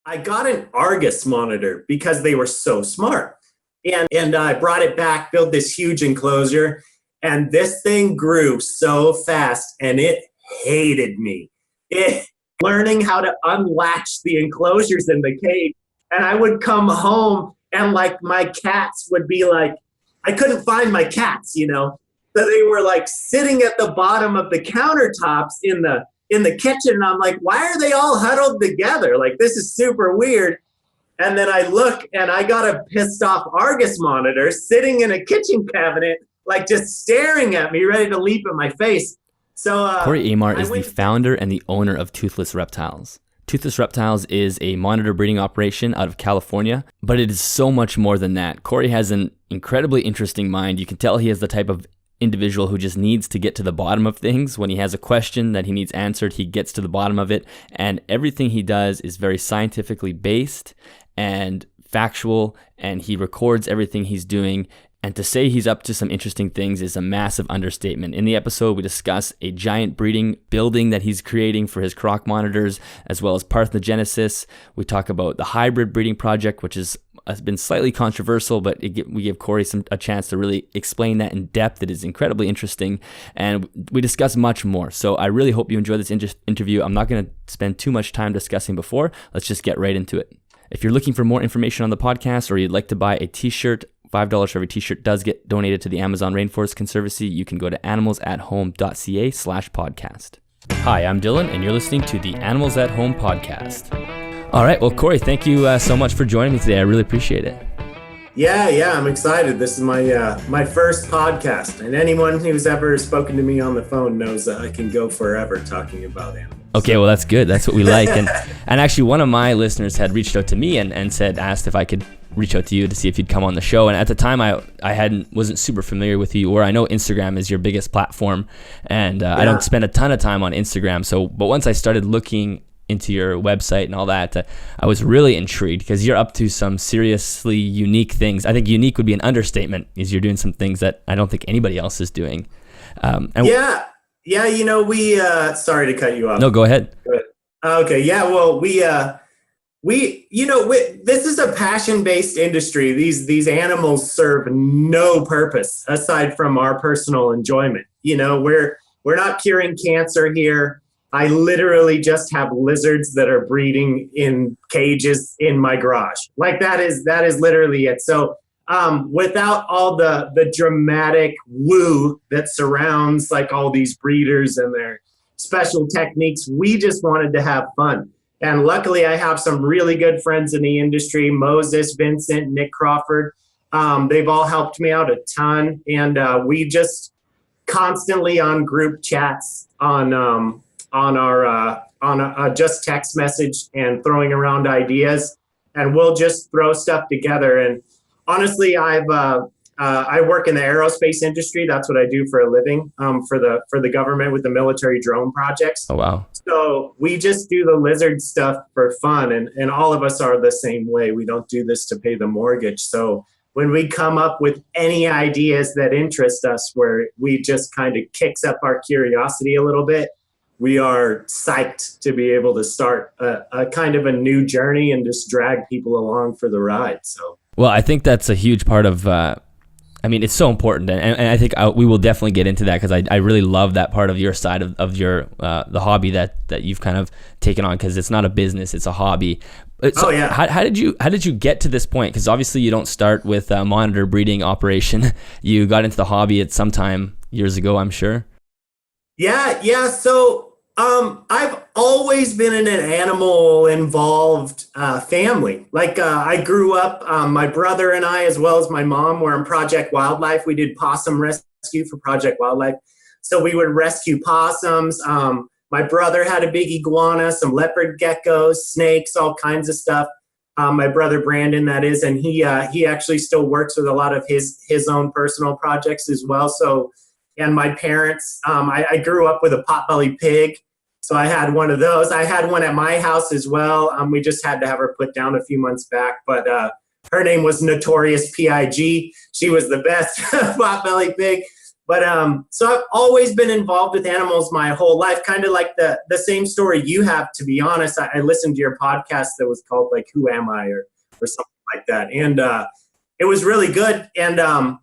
I got an Argus monitor because they were so smart. And I brought it back, built this huge enclosure, and this thing grew so fast and it hated me. It learning how to unlatch the enclosures in the cage. And I would come home and like my cats would be like, I couldn't find my cats, you know. So they were like sitting at the bottom of the countertops in the kitchen. And I'm like, why are they all huddled together? Like, this is super weird. And then I look and I got a pissed off Argus monitor sitting in a kitchen cabinet, like just staring at me, ready to leap in my face. So Cory Aymar is the founder and the owner of Toothless Reptiles. Toothless Reptiles is a monitor breeding operation out of California, but it is so much more than that. Cory has an incredibly interesting mind. You can tell he is the type of individual who just needs to get to the bottom of things. When he has a question that he needs answered, he gets to the bottom of it. And everything he does is very scientifically based and factual, and he records everything he's doing. And to say he's up to some interesting things is a massive understatement. In the episode, we discuss a giant breeding building that he's creating for his croc monitors, as well as parthenogenesis. We talk about the hybrid breeding project, which has been slightly controversial, but we give Cory a chance to really explain that in depth. It is incredibly interesting, and we discuss much more. So I really hope you enjoy this interview. I'm not going to spend too much time discussing before. Let's just get right into it. If you're looking for more information on the podcast, or you'd like to buy a t-shirt, $5 for every t-shirt does get donated to the Amazon Rainforest Conservancy. You can go to animalsathome.ca/podcast. Hi, I'm Dillon, and you're listening to the Animals at Home podcast. All right, well, Cory, thank you so much for joining me today. I really appreciate it. Yeah, I'm excited. This is my first podcast, and anyone who's ever spoken to me on the phone knows that I can go forever talking about animals. Okay, well, that's good. That's what we like. And actually, one of my listeners had reached out to me and asked if I could reach out to you to see if you'd come on the show. And at the time, I wasn't super familiar with you, or I know Instagram is your biggest platform, and I don't spend a ton of time on Instagram. But once I started looking into your website and all that, I was really intrigued because you're up to some seriously unique things. I think unique would be an understatement, is you're doing some things that I don't think anybody else is doing. Yeah, you know, we sorry to cut you off. No, go ahead. Okay, yeah, well, we this is a passion-based industry. These animals serve no purpose aside from our personal enjoyment. You know, we're not curing cancer here. I literally just have lizards that are breeding in cages in my garage. Like that is literally it. So without all the dramatic woo that surrounds like all these breeders and their special techniques, we just wanted to have fun. And luckily I have some really good friends in the industry, Moses, Vincent, Nick Crawford. They've all helped me out a ton. And we just constantly on group chats on a just text message and throwing around ideas, and we'll just throw stuff together. And honestly, I work in the aerospace industry. That's what I do for a living, for the government with the military drone projects. Oh, wow. So we just do the lizard stuff for fun. And all of us are the same way. We don't do this to pay the mortgage. So when we come up with any ideas that interest us, where we just kind of kicks up our curiosity a little bit, we are psyched to be able to start a kind of a new journey and just drag people along for the ride. So, well, I think that's a huge part of, it's so important. And I think we will definitely get into that, because I really love that part of your side of your, the hobby that you've kind of taken on, because it's not a business, it's a hobby. So how did you get to this point? Because obviously you don't start with a monitor breeding operation. You got into the hobby at some time years ago, I'm sure. Yeah. So I've always been in an animal involved family. Like I grew up, my brother and I, as well as my mom, were in Project Wildlife. We did possum rescue for Project Wildlife. So we would rescue possums. My brother had a big iguana, some leopard geckos, snakes, all kinds of stuff. My brother Brandon, that is, and he actually still works with a lot of his own personal projects as well. So, and my parents, I grew up with a potbelly pig, so I had one of those. I had one at my house as well. We just had to have her put down a few months back, but her name was Notorious Pig. She was the best potbelly pig. So I've always been involved with animals my whole life, kind of like the same story you have, to be honest. I listened to your podcast that was called like Who Am I, or something like that. And it was really good. And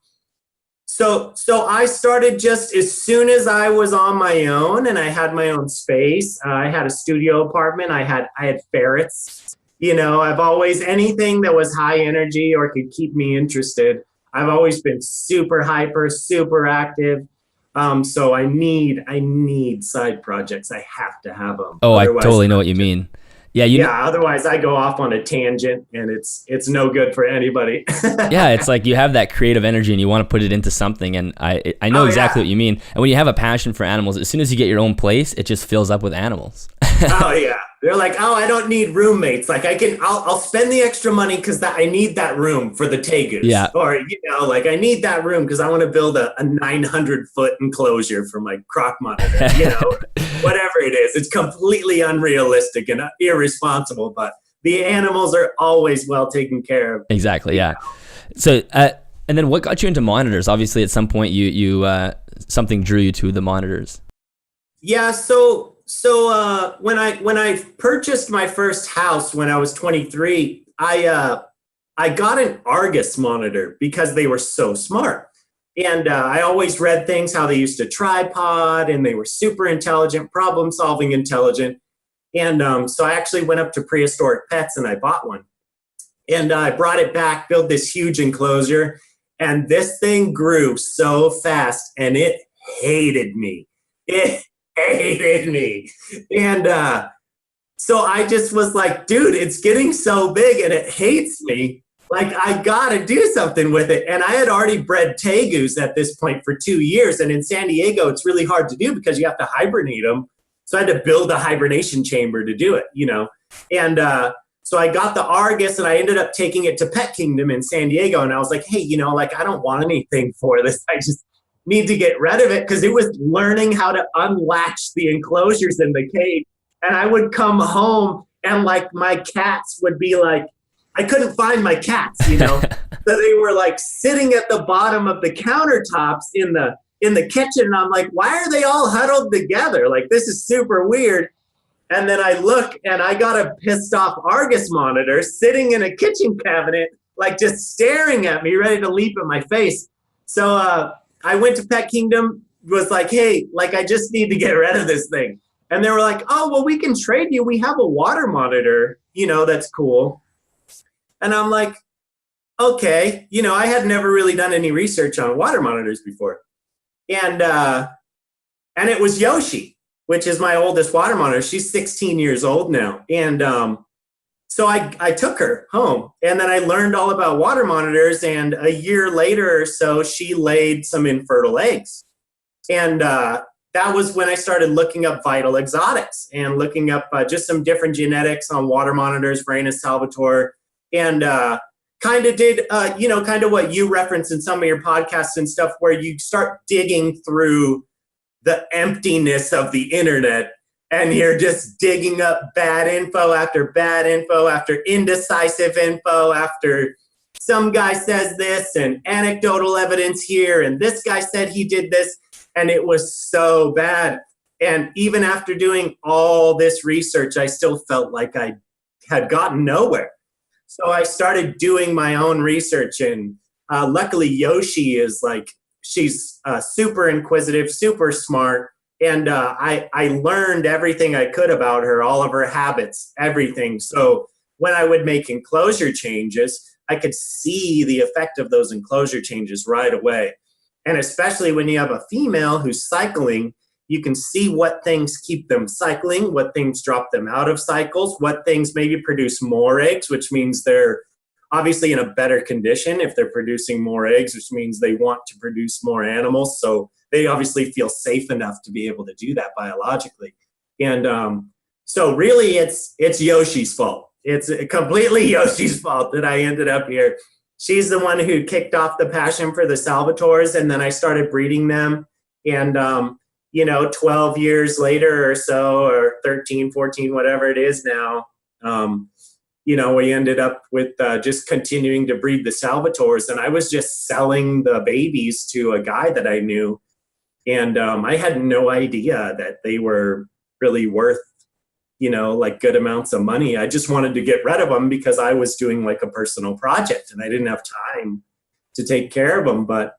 so I started just as soon as I was on my own and I had my own space. I had a studio apartment. I had ferrets. I've always, anything that was high energy or could keep me interested, I've always been super hyper, super active. So I need side projects. I have to have them. Oh, otherwise, I totally know what you mean. Yeah, otherwise I go off on a tangent and it's no good for anybody. Yeah, it's like you have that creative energy and you want to put it into something, and I know exactly what you mean. And when you have a passion for animals, as soon as you get your own place, it just fills up with animals. Oh yeah. They're like, oh, I don't need roommates. Like I'll spend the extra money because I need that room for the tegus. Yeah. Or, like I need that room because I want to build a 900-foot enclosure for my croc monitor, whatever it is. It's completely unrealistic and irresponsible, but the animals are always well taken care of. Exactly. Yeah. So, and then what got you into monitors? Obviously at some point you something drew you to the monitors. Yeah. So when I purchased my first house when I was 23, I got an Argus monitor because they were so smart. And I always read things how they used a tripod and they were super intelligent, problem solving intelligent. And so I actually went up to Prehistoric Pets and I bought one. And I brought it back, built this huge enclosure, and this thing grew so fast and it hated me. It hated me. And so I just was like, dude, it's getting so big and it hates me. Like, I gotta do something with it. And I had already bred tegus at this point for 2 years. And in San Diego, it's really hard to do because you have to hibernate them. So I had to build a hibernation chamber to do it, And so I got the Argus and I ended up taking it to Pet Kingdom in San Diego. And I was like, hey, I don't want anything for this. I just need to get rid of it, because it was learning how to unlatch the enclosures in the cage. And I would come home and like my cats would be like, I couldn't find my cats, So they were like sitting at the bottom of the countertops in the kitchen. And I'm like, why are they all huddled together? Like, this is super weird. And then I look and I got a pissed off Argus monitor sitting in a kitchen cabinet, like just staring at me, ready to leap at my face. So I went to Pet Kingdom, was like, hey, like I just need to get rid of this thing. And they were like, oh, well, we can trade you. We have a water monitor, that's cool. And I'm like, okay, I had never really done any research on water monitors before. And it was Yoshi, which is my oldest water monitor. She's 16 years old now. And so I took her home, and then I learned all about water monitors. And a year later or so, she laid some infertile eggs. And that was when I started looking up vital exotics and looking up just some different genetics on water monitors, Varanus Salvator, and kind of did, kind of what you reference in some of your podcasts and stuff, where you start digging through the emptiness of the internet, and you're just digging up bad info after indecisive info after some guy says this and anecdotal evidence here, and this guy said he did this, and it was so bad. And even after doing all this research, I still felt like I had gotten nowhere. So I started doing my own research, and luckily Yoshi is like, she's super inquisitive, super smart. And I learned everything I could about her, all of her habits, everything. So when I would make enclosure changes, I could see the effect of those enclosure changes right away. And especially when you have a female who's cycling, you can see what things keep them cycling, what things drop them out of cycles, what things maybe produce more eggs, which means they're obviously in a better condition if they're producing more eggs, which means they want to produce more animals. So they obviously feel safe enough to be able to do that biologically. And so really it's Yoshi's fault. It's completely Yoshi's fault that I ended up here. She's the one who kicked off the passion for the Salvators, and then I started breeding them. And 12 years later or so, or 13, 14, whatever it is now, we ended up with just continuing to breed the Salvators. And I was just selling the babies to a guy that I knew And I had no idea that they were really worth, like good amounts of money. I just wanted to get rid of them because I was doing like a personal project and I didn't have time to take care of them. But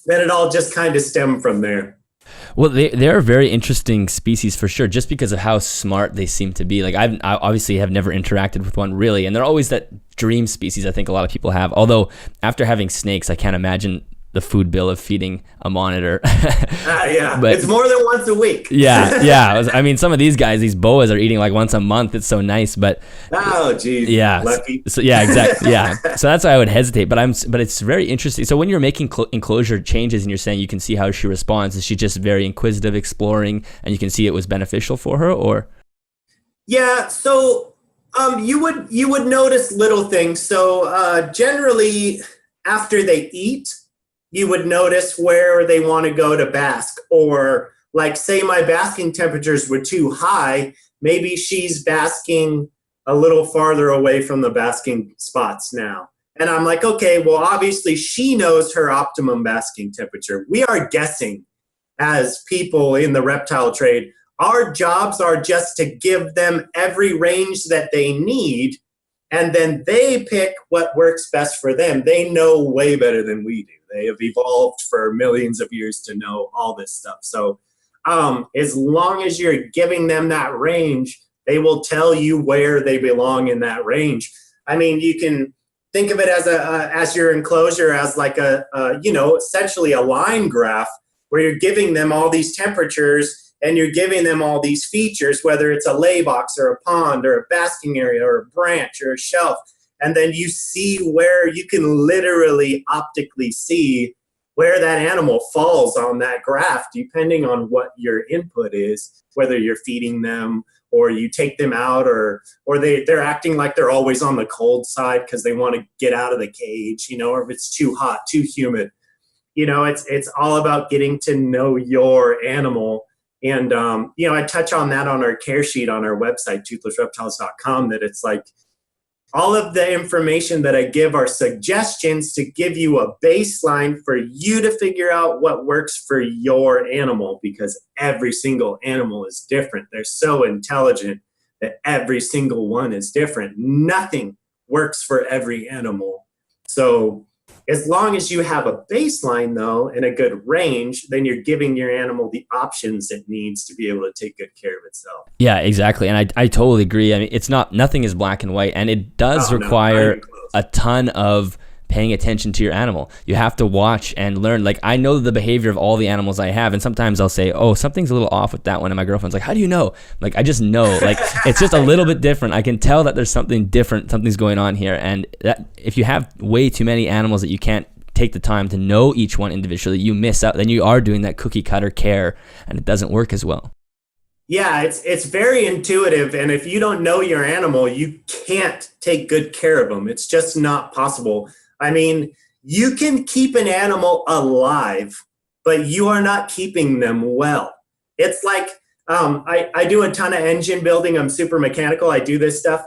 then it all just kind of stemmed from there. Well, they're a very interesting species for sure, just because of how smart they seem to be. Like I obviously have never interacted with one really, and they're always that dream species I think a lot of people have. Although after having snakes, I can't imagine the food bill of feeding a monitor. Yeah, but it's more than once a week. yeah. I mean, some of these guys, these boas, are eating like once a month. It's so nice, but oh, geez, yeah, lucky. So yeah, exactly, yeah. So that's why I would hesitate. But it's very interesting. So when you're making enclosure changes and you're saying you can see how she responds, is she just very inquisitive, exploring, and you can see it was beneficial for her, or? Yeah. So you would notice little things. So generally, after they eat, you would notice where they want to go to bask, or like say my basking temperatures were too high, maybe she's basking a little farther away from the basking spots now. And I'm like, okay, well, obviously she knows her optimum basking temperature. We are guessing as people in the reptile trade. Our jobs are just to give them every range that they need, and then they pick what works best for them. They know way better than we do. They have evolved for millions of years to know all this stuff. So as long as you're giving them that range, they will tell you where they belong in that range. I mean, you can think of it as your enclosure as like essentially a line graph where you're giving them all these temperatures and you're giving them all these features, whether it's a lay box or a pond or a basking area or a branch or a shelf. And then you see where you can literally optically see where that animal falls on that graph, depending on what your input is, whether you're feeding them or you take them out or they're acting like they're always on the cold side because they want to get out of the cage, or if it's too hot, too humid. It's all about getting to know your animal. And, I touch on that on our care sheet on our website, toothlessreptiles.com, that it's like, all of the information that I give are suggestions to give you a baseline for you to figure out what works for your animal, because every single animal is different. They're so intelligent that every single one is different. Nothing works for every animal. So as long as you have a baseline, though, and a good range, then you're giving your animal the options it needs to be able to take good care of itself. Yeah, exactly. And I totally agree. I mean, nothing is black and white, and it does require a ton of paying attention to your animal. You have to watch and learn. Like, I know the behavior of all the animals I have, and sometimes I'll say, oh, something's a little off with that one, and my girlfriend's like, how do you know? Like, I just know. Like, it's just a little bit different. I can tell that there's something different, something's going on here. And that, if you have way too many animals that you can't take the time to know each one individually, you miss out. Then you are doing that cookie cutter care, and it doesn't work as well. Yeah, it's very intuitive, and if you don't know your animal, you can't take good care of them. It's just not possible. I mean, you can keep an animal alive, but you are not keeping them well. It's like, I do a ton of engine building. I'm super mechanical. I do this stuff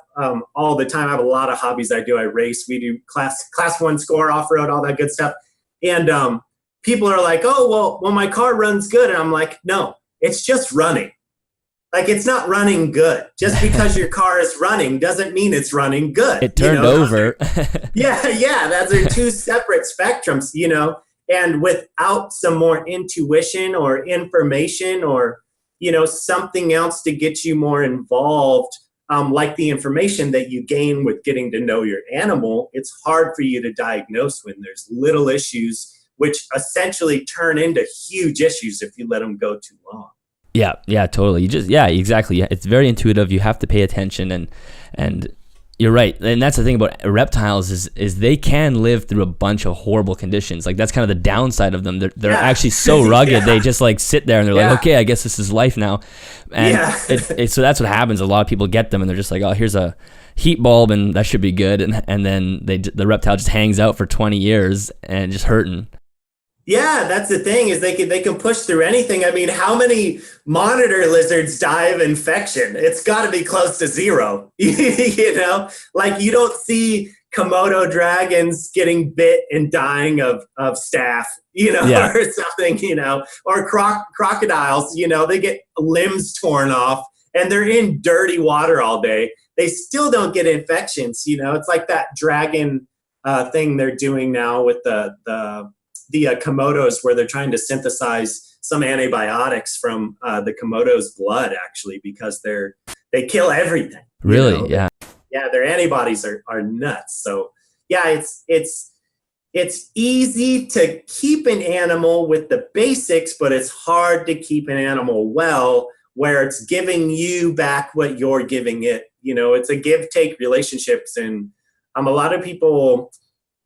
all the time. I have a lot of hobbies I do. I race. We do class 1 score, off-road, all that good stuff. And people are like, oh, well, my car runs good. And I'm like, no, it's just running. Like, it's not running good. Just because your car is running doesn't mean it's running good. It turned over. Yeah. Those are two separate spectrums, and without some more intuition or information or, something else to get you more involved, like the information that you gain with getting to know your animal, it's hard for you to diagnose when there's little issues, which essentially turn into huge issues if you let them go too long. Yeah, totally. Exactly. It's very intuitive. You have to pay attention, and you're right. And that's the thing about reptiles is they can live through a bunch of horrible conditions. Like, that's kind of the downside of them. They're actually so rugged. They just like sit there and they're like, okay, I guess this is life now. And so that's what happens. A lot of people get them and they're just like, oh, here's a heat bulb and that should be good. And then the reptile just hangs out for 20 years and just hurting. Yeah, that's the thing, is they can push through anything. I mean, how many monitor lizards die of infection? It's got to be close to zero. Like, you don't see Komodo dragons getting bit and dying of staph, Yeah. or something, or crocodiles, they get limbs torn off and they're in dirty water all day. They still don't get infections. It's like that dragon thing they're doing now with the Komodos, where they're trying to synthesize some antibiotics from the Komodo's blood, actually, because they kill everything. Really? Yeah. Yeah, their antibodies are nuts. So yeah, it's easy to keep an animal with the basics, but it's hard to keep an animal well, where it's giving you back what you're giving it. It's a give-take relationships, and a lot of people,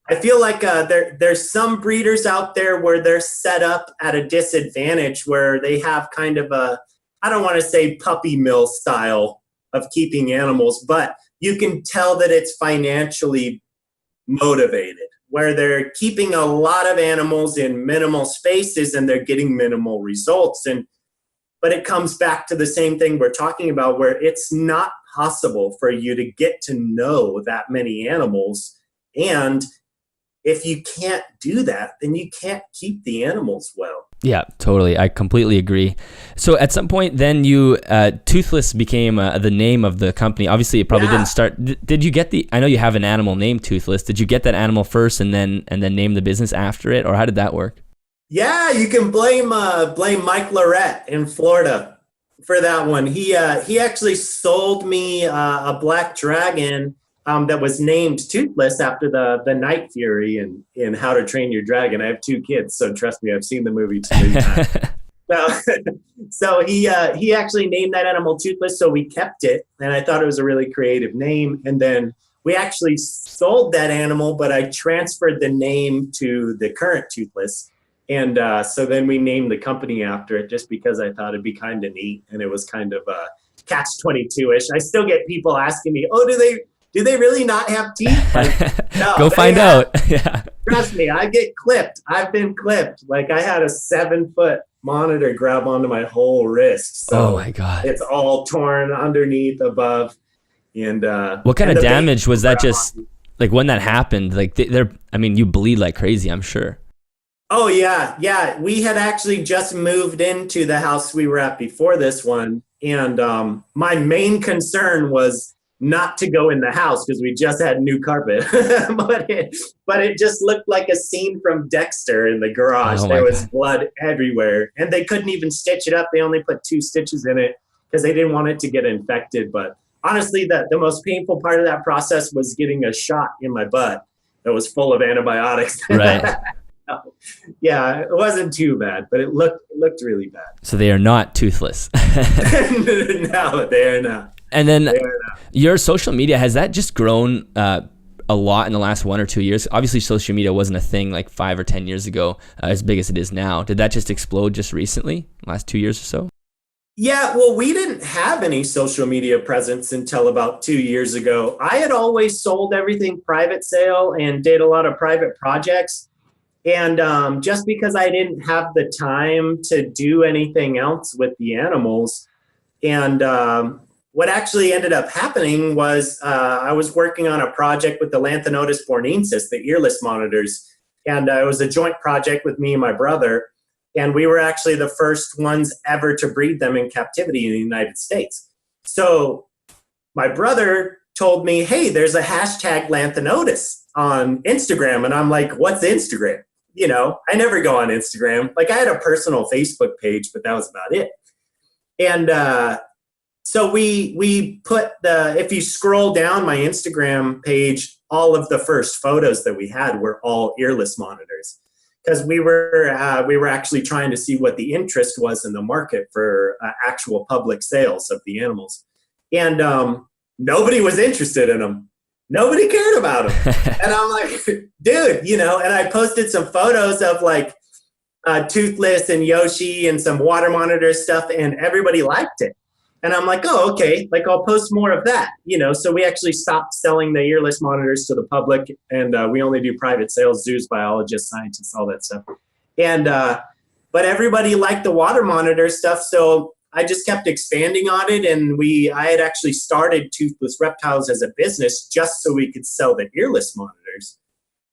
I feel like there's some breeders out there where they're set up at a disadvantage, where they have kind of I don't want to say puppy mill style of keeping animals, but you can tell that it's financially motivated, where they're keeping a lot of animals in minimal spaces and they're getting minimal results. But it comes back to the same thing we're talking about, where it's not possible for you to get to know that many animals. And if you can't do that, then you can't keep the animals well. Yeah, totally. I completely agree. So at some point then you, Toothless became the name of the company. Obviously it probably didn't start. Did you get I know you have an animal named Toothless. Did you get that animal first and then name the business after it? Or how did that work? Yeah, you can blame Mike Lorette in Florida for that one. He actually sold me a black dragon that was named Toothless after the Night Fury in How to Train Your Dragon. I have 2 kids, so trust me, I've seen the movie too many times. So he actually named that animal Toothless, so we kept it, and I thought it was a really creative name. And then we actually sold that animal, but I transferred the name to the current Toothless. And so then we named the company after it, just because I thought it'd be kind of neat, and it was kind of catch-22-ish. I still get people asking me, "Oh, do they really not have teeth?" Like, no, go find out. Yeah. Trust me, I get clipped. I've been clipped. Like, I had a 7-foot monitor grab onto my whole wrist. So oh my God. it's all torn underneath, above. And what kind of damage was that? Just like when that happened, like you bleed like crazy, I'm sure. Oh yeah. We had actually just moved into the house we were at before this one. And my main concern was not to go in the house, because we just had new carpet, but it just looked like a scene from Dexter in the garage. There was blood everywhere, and they couldn't even stitch it up. They only put 2 stitches in it because they didn't want it to get infected. But honestly, the most painful part of that process was getting a shot in my butt that was full of antibiotics. Right. Yeah, it wasn't too bad, but it looked really bad. So they are not toothless. No, they are not. And then your social media, has that just grown a lot in the last 1 or 2 years? Obviously, social media wasn't a thing like 5 or 10 years ago, as big as it is now. Did that just explode just recently, last 2 years or so? Yeah, well, we didn't have any social media presence until about 2 years ago. I had always sold everything private sale and did a lot of private projects. And just because I didn't have the time to do anything else with the animals. And what actually ended up happening was I was working on a project with the Lanthanotus borneensis, the earless monitors. And it was a joint project with me and my brother. And we were actually the first ones ever to breed them in captivity in the United States. So my brother told me, "Hey, there's a hashtag Lanthanotus on Instagram." And I'm like, "What's Instagram?" I never go on Instagram. Like, I had a personal Facebook page, but that was about it. And so we put if you scroll down my Instagram page, all of the first photos that we had were all earless monitors, because we were actually trying to see what the interest was in the market for actual public sales of the animals. And nobody was interested in them. Nobody cared about them. And I'm like, dude, and I posted some photos of like Toothless and Yoshi and some water monitor stuff, and everybody liked it. And I'm like, oh, okay, like I'll post more of that, So we actually stopped selling the earless monitors to the public, and we only do private sales, zoos, biologists, scientists, all that stuff. And but everybody liked the water monitor stuff, so I just kept expanding on it, and I had actually started Toothless Reptiles as a business just so we could sell the earless monitors.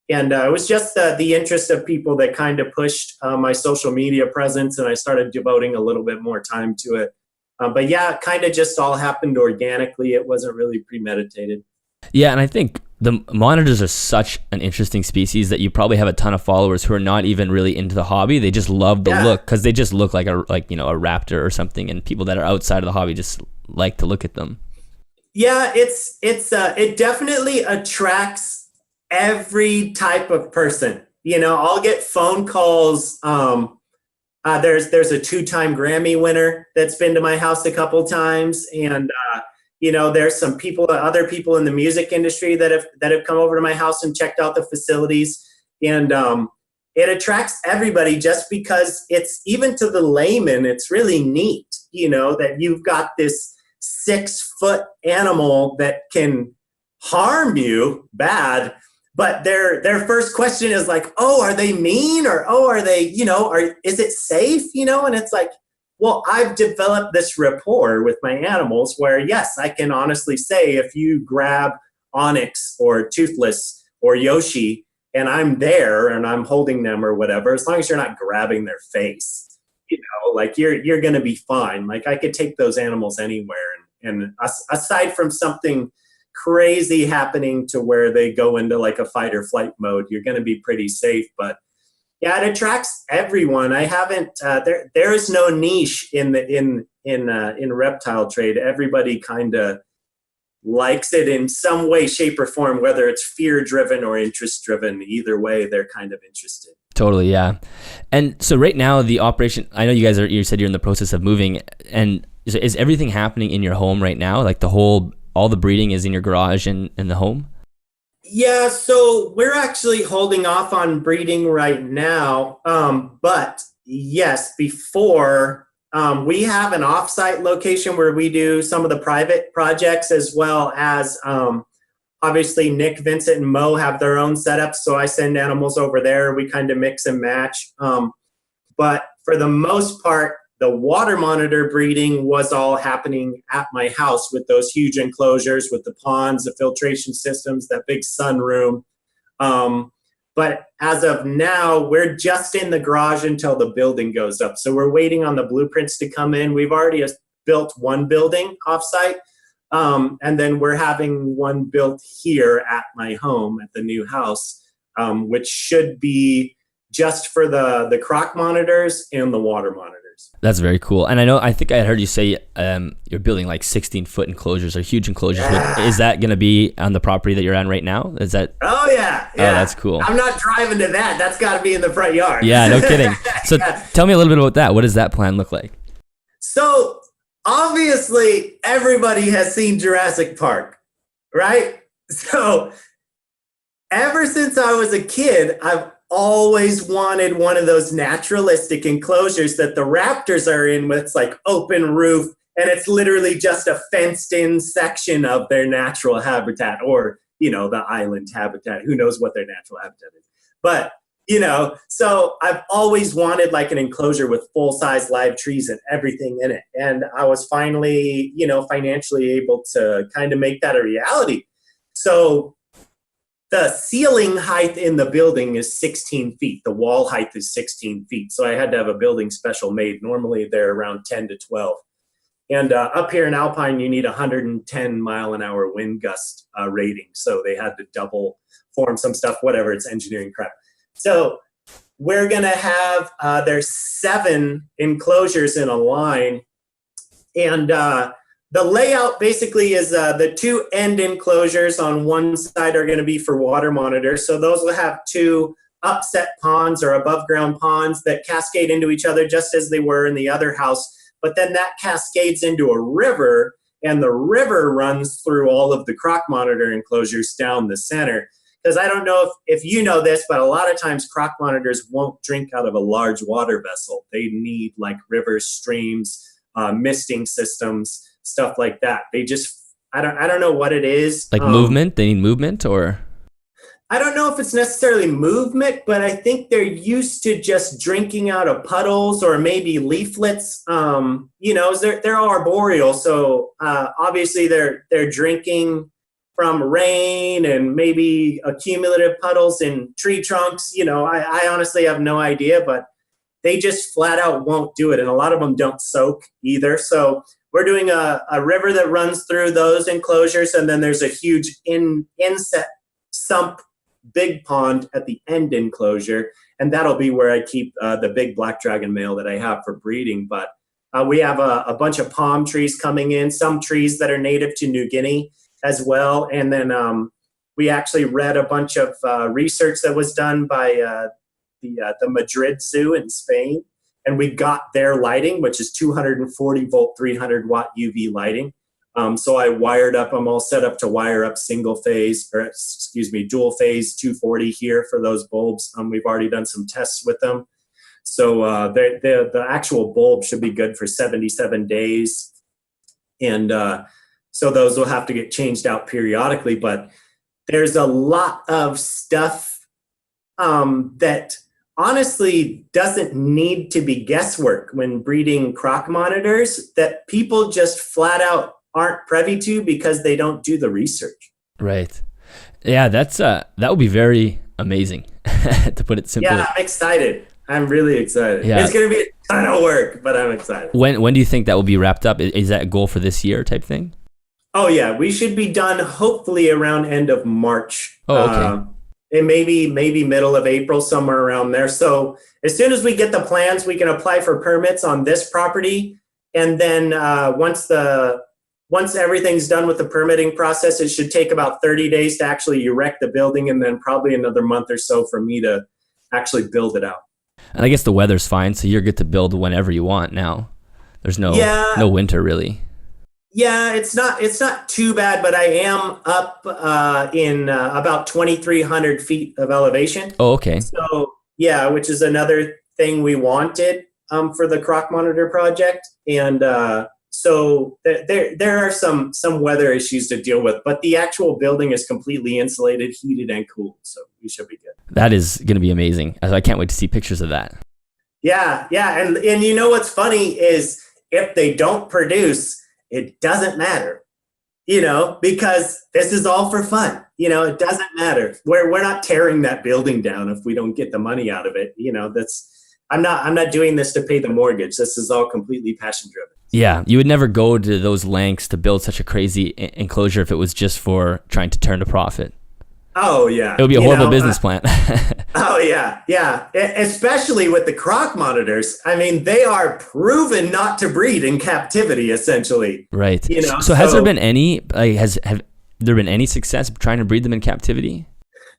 And it was just the interest of people that kind of pushed my social media presence, and I started devoting a little bit more time to it. But yeah, it kind of just all happened organically. It wasn't really premeditated. Yeah, and I think the monitors are such an interesting species that you probably have a ton of followers who are not even really into the hobby. They just love the look because they just look like a raptor or something, and people that are outside of the hobby just like to look at them. Yeah, it definitely attracts every type of person. I'll get phone calls. There's a 2-time Grammy winner that's been to my house a couple times, and there's some other people in the music industry that have come over to my house and checked out the facilities, and it attracts everybody just because it's, even to the layman, it's really neat, that you've got this 6-foot animal that can harm you bad. But their first question is like, oh, are they mean? Or, oh, are they, is it safe? And it's like, well, I've developed this rapport with my animals where, yes, I can honestly say if you grab Onyx or Toothless or Yoshi and I'm there and I'm holding them or whatever, as long as you're not grabbing their face, like you're going to be fine. Like I could take those animals anywhere. And aside from something crazy happening to where they go into like a fight or flight mode, you're going to be pretty safe. But yeah, it attracts everyone. I haven't there is no niche in reptile trade. Everybody kind of likes it in some way, shape, or form, whether it's fear driven or interest driven. Either way, they're kind of interested. Totally, yeah. And so right now the operation, I know you said you're in the process of moving, and is everything happening in your home right now? Like all the breeding is in your garage and in the home? Yeah, so we're actually holding off on breeding right now. But yes, before we have an offsite location where we do some of the private projects, as well as obviously Nick, Vincent, and Mo have their own setups. So I send animals over there. We kind of mix and match. But for the most part, the water monitor breeding was all happening at my house with those huge enclosures, with the ponds, the filtration systems, that big sunroom. But as of now, we're just in the garage until the building goes up. So we're waiting on the blueprints to come in. We've already built one building offsite, and then we're having one built here at my home at the new house, which should be just for the croc monitors and the water monitors. That's very cool. And I think I heard you say you're building like 16-foot enclosures or huge enclosures. Yeah. Is that going to be on the property that you're on right now? Is that? Oh, yeah. Oh, that's cool. I'm not driving to that. That's got to be in the front yard. Yeah, no kidding. So tell me a little bit about that. What does that plan look like? So obviously everybody has seen Jurassic Park, right? So ever since I was a kid, I've always wanted one of those naturalistic enclosures that the raptors are in, with it's like open roof, and it's literally just a fenced in section of their natural habitat, or the island habitat. Who knows what their natural habitat is, but so I've always wanted like an enclosure with full-size live trees and everything in it, and I was finally financially able to kind of make that a reality. So the ceiling height in the building is 16 feet. The wall height is 16 feet. So I had to have a building special made. Normally they're around 10 to 12. And up here in Alpine, you need 110 mile an hour wind gust rating. So they had to double form some stuff, whatever, it's engineering crap. So we're going to have, there's 7 enclosures in a line. And the layout basically is the 2 end enclosures on one side are going to be for water monitors. So those will have 2 upset ponds or above ground ponds that cascade into each other just as they were in the other house. But then that cascades into a river, and the river runs through all of the croc monitor enclosures down the center. Because I don't know if you know this, but a lot of times croc monitors won't drink out of a large water vessel. They need like rivers, streams, misting systems, stuff like that. They just, I don't know what it is. Like movement? They need movement, or? I don't know if it's necessarily movement, but I think they're used to just drinking out of puddles or maybe leaflets. They're arboreal, so obviously they're drinking from rain and maybe accumulative puddles in tree trunks. I honestly have no idea, but they just flat out won't do it, and a lot of them don't soak either. So we're doing a river that runs through those enclosures, and then there's a huge inset sump big pond at the end enclosure, and that'll be where I keep the big black dragon male that I have for breeding. But we have a bunch of palm trees coming in, some trees that are native to New Guinea as well. And then we actually read a bunch of research that was done by the Madrid Zoo in Spain, and we got their lighting, which is 240 volt, 300 watt UV lighting. So I wired up, I'm all set up to wire up dual phase 240 here for those bulbs. We've already done some tests with them. So the actual bulb should be good for 77 days. And so those will have to get changed out periodically, but there's a lot of stuff that honestly doesn't need to be guesswork when breeding croc monitors that people just flat out aren't privy to because they don't do the research. Right. Yeah, that would be very amazing to put it simply. Yeah, I'm excited. I'm really excited. Yeah. It's going to be a ton of work, but I'm excited. When do you think that will be wrapped up? Is that a goal for this year type thing? Oh yeah, we should be done hopefully around end of March. Oh, okay. And maybe middle of April, somewhere around there. So as soon as we get the plans, we can apply for permits on this property. And then once everything's done with the permitting process, it should take about 30 days to actually erect the building, and then probably another month or so for me to actually build it out. And I guess the weather's fine, so you're good to build whenever you want now. There's no winter really. Yeah, it's not too bad, but I am up in about 2,300 feet of elevation. Oh, okay. So yeah, which is another thing we wanted for the croc monitor project, and so there are some weather issues to deal with, but the actual building is completely insulated, heated, and cooled, so we should be good. That is going to be amazing. I can't wait to see pictures of that. Yeah, and you know what's funny is if they don't produce, it doesn't matter, because this is all for fun. It doesn't matter. We're not tearing that building down if we don't get the money out of it. I'm not doing this to pay the mortgage. This is all completely passion driven. Yeah, you would never go to those lengths to build such a crazy enclosure if it was just for trying to turn a profit. Oh yeah, it would be a horrible business plan. Oh yeah, especially with the croc monitors. I mean, they are proven not to breed in captivity, essentially. Right. So has there been any? Have there been any success trying to breed them in captivity?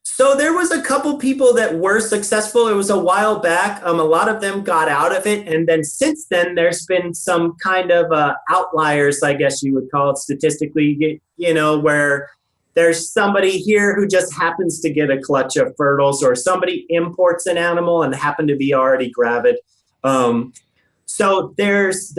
So there was a couple people that were successful. It was a while back. A lot of them got out of it, and then since then, there's been some kind of outliers, I guess you would call it statistically. Where there's somebody here who just happens to get a clutch of fertiles, or somebody imports an animal and happen to be already gravid. So there's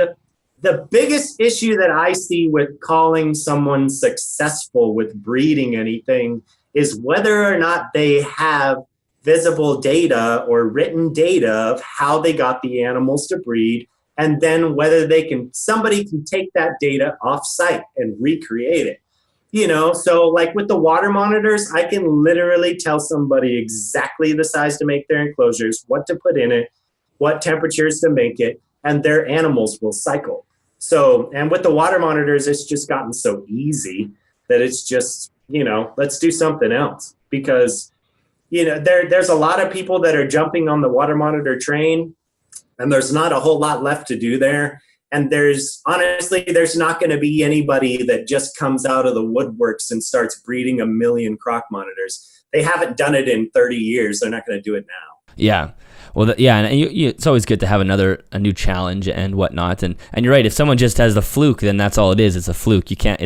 the biggest issue that I see with calling someone successful with breeding anything is whether or not they have visible data or written data of how they got the animals to breed, and then whether somebody can take that data off site and recreate it. So like with the water monitors, I can literally tell somebody exactly the size to make their enclosures, what to put in it, what temperatures to make it, and their animals will cycle. So, and with the water monitors, it's just gotten so easy that it's just, let's do something else, because, there's a lot of people that are jumping on the water monitor train, and there's not a whole lot left to do there. And there's not going to be anybody that just comes out of the woodworks and starts breeding 1 million croc monitors. They haven't done it in 30 years. They're not going to do it now. Yeah. Well, and it's always good to have a new challenge and whatnot. And you're right. If someone just has the fluke, then that's all it is. It's a fluke. You can't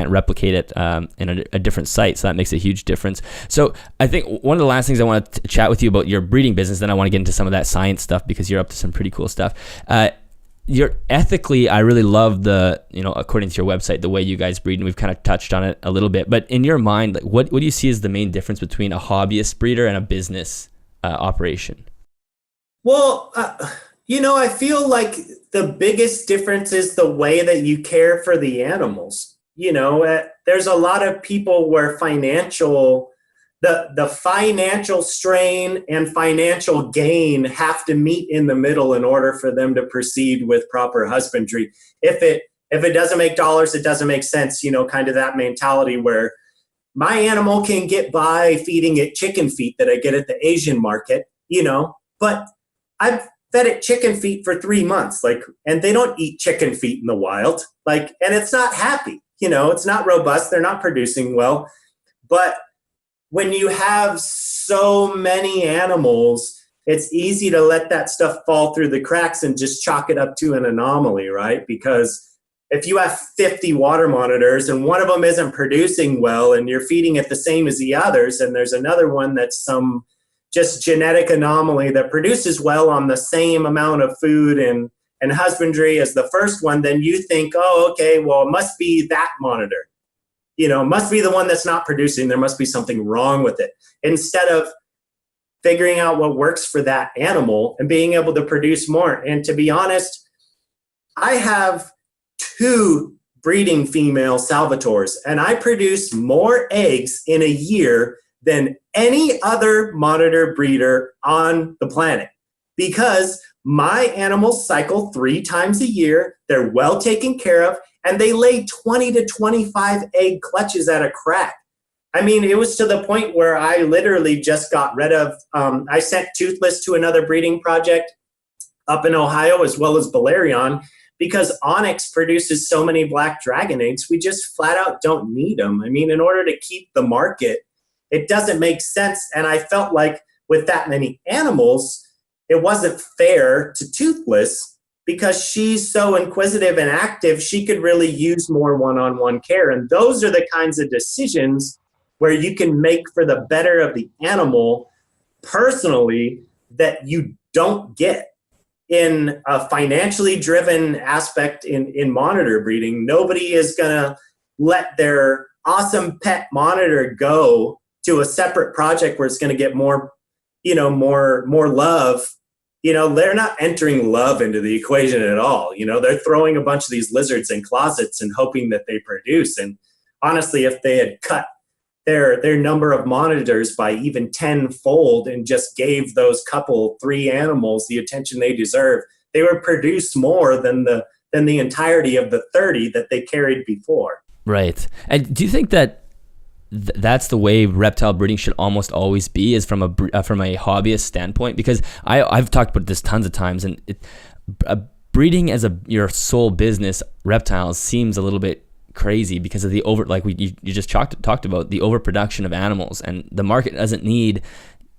replicate it in a different site. So that makes a huge difference. So I think one of the last things I want to chat with you about your breeding business, then I want to get into some of that science stuff because you're up to some pretty cool stuff. you're ethically, I really love the, according to your website, the way you guys breed, and we've kind of touched on it a little bit, but in your mind, like what do you see as the main difference between a hobbyist breeder and a business operation? Well, I feel like the biggest difference is the way that you care for the animals. There's a lot of people where the financial strain and financial gain have to meet in the middle in order for them to proceed with proper husbandry. If it doesn't make dollars, it doesn't make sense, kind of that mentality where my animal can get by feeding it chicken feet that I get at the Asian market, but I've fed it chicken feet for 3 months, and they don't eat chicken feet in the wild, and it's not happy, it's not robust. They're not producing well. But when you have so many animals, it's easy to let that stuff fall through the cracks and just chalk it up to an anomaly, right? Because if you have 50 water monitors and one of them isn't producing well and you're feeding it the same as the others, and there's another one that's some just genetic anomaly that produces well on the same amount of food and husbandry as the first one, then you think, oh, okay, well, it must be that monitor. Must be the one that's not producing. There must be something wrong with it. Instead of figuring out what works for that animal and being able to produce more. And to be honest, I have 2 breeding female Salvators, and I produce more eggs in a year than any other monitor breeder on the planet, because my animals cycle 3 times a year. They're well taken care of, and they lay 20 to 25 egg clutches at a crack. I mean, it was to the point where I literally just got rid of, I sent Toothless to another breeding project up in Ohio, as well as Valerian, because Onyx produces so many black dragon eggs, we just flat out don't need them. I mean, in order to keep the market, it doesn't make sense. And I felt like with that many animals, it wasn't fair to Toothless, because she's so inquisitive and active, she could really use more one-on-one care. And those are the kinds of decisions where you can make for the better of the animal personally that you don't get in a financially driven aspect in monitor breeding. Nobody is going to let their awesome pet monitor go to a separate project where it's going to get more love. They're not entering love into the equation at all. They're throwing a bunch of these lizards in closets and hoping that they produce. And honestly, if they had cut their number of monitors by even 10-fold and just gave those 3 animals the attention they deserve, they would produce more than the entirety of the 30 that they carried before. Right. And do you think that that's the way reptile breeding should almost always be, is from a hobbyist standpoint? Because I've talked about this tons of times, and breeding as your sole business, reptiles, seems a little bit crazy because of the you just talked about the overproduction of animals, and the market doesn't need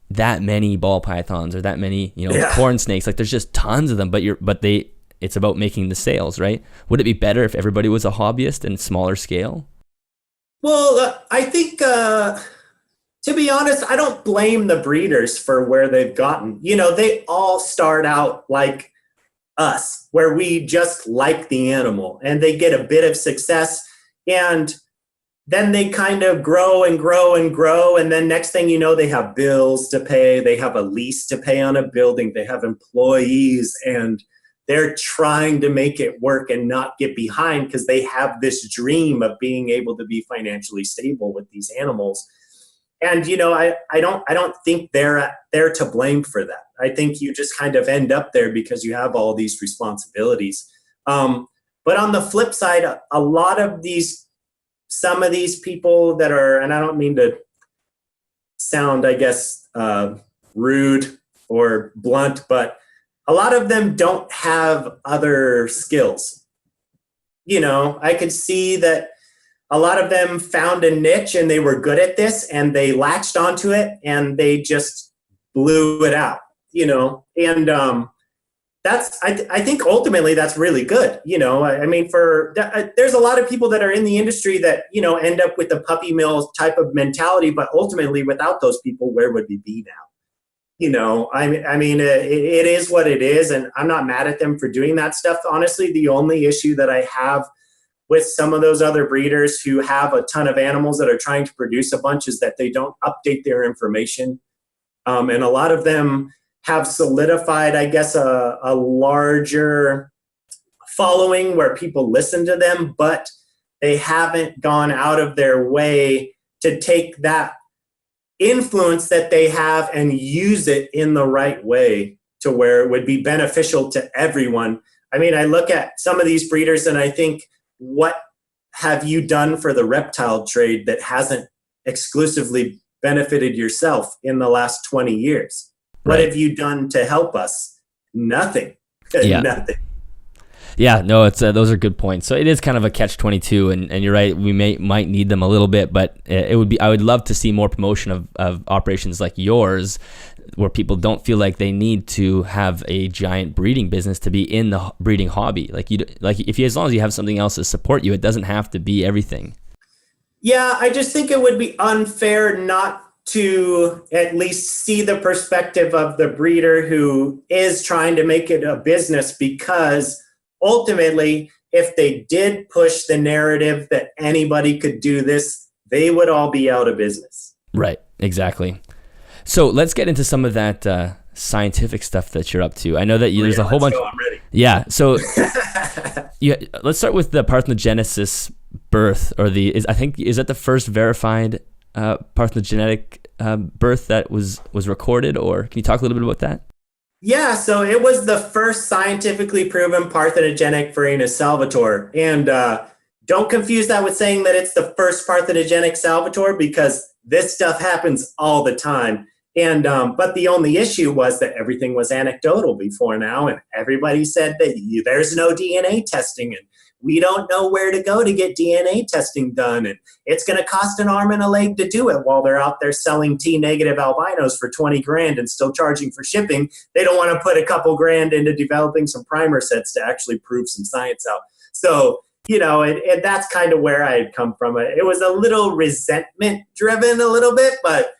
that many ball pythons or that many corn snakes. There's just tons of them, but it's about making the sales, right? Would it be better if everybody was a hobbyist and smaller scale? Well, I think, to be honest, I don't blame the breeders for where they've gotten. They all start out like us, where we just like the animal, and they get a bit of success, and then they kind of grow and grow and grow. And then next thing you know, they have bills to pay. They have a lease to pay on a building. They have employees, and they're trying to make it work and not get behind because they have this dream of being able to be financially stable with these animals. And, I don't think they're to blame for that. I think you just kind of end up there because you have all these responsibilities. But on the flip side, some of these people that are, and I don't mean to sound, I guess, rude or blunt, but a lot of them don't have other skills. I could see that a lot of them found a niche and they were good at this and they latched onto it and they just blew it out, and I think ultimately that's really good. I mean, there's a lot of people that are in the industry that, end up with the puppy mill type of mentality, but ultimately without those people, where would we be now? I mean, it is what it is, and I'm not mad at them for doing that stuff. Honestly, the only issue that I have with some of those other breeders who have a ton of animals that are trying to produce a bunch is that they don't update their information. And a lot of them have solidified, I guess, a larger following where people listen to them, but they haven't gone out of their way to take that influence that they have and use it in the right way to where it would be beneficial to everyone. I mean, I look at some of these breeders and I think, what have you done for the reptile trade that hasn't exclusively benefited yourself in the last 20 years? What have you done to help us? Nothing. Yeah. Nothing. Yeah, no, it's those are good points. So it is kind of a catch-22, and you're right. We might need them a little bit, but I would love to see more promotion of operations like yours, where people don't feel like they need to have a giant breeding business to be in the breeding hobby. As long as you have something else to support you, it doesn't have to be everything. Yeah, I just think it would be unfair not to at least see the perspective of the breeder who is trying to make it a business, because ultimately, if they did push the narrative that anybody could do this, they would all be out of business. Right, exactly. So let's get into some of that scientific stuff that you're up to. I know that there's a whole bunch. I'm ready. Yeah. So let's start with the parthenogenesis birth, or is that the first verified parthenogenetic birth that was recorded, or can you talk a little bit about that? Yeah, so it was the first scientifically proven parthenogenic Varanus Salvator. And don't confuse that with saying that it's the first parthenogenic Salvator, because this stuff happens all the time. And but the only issue was that everything was anecdotal before now, and everybody said that there's no DNA testing, and we don't know where to go to get DNA testing done, and it's going to cost an arm and a leg to do it, while they're out there selling T-negative albinos for 20 grand and still charging for shipping. They don't want to put a couple grand into developing some primer sets to actually prove some science out. So, that's kind of where I had come from. It was a little resentment driven a little bit, but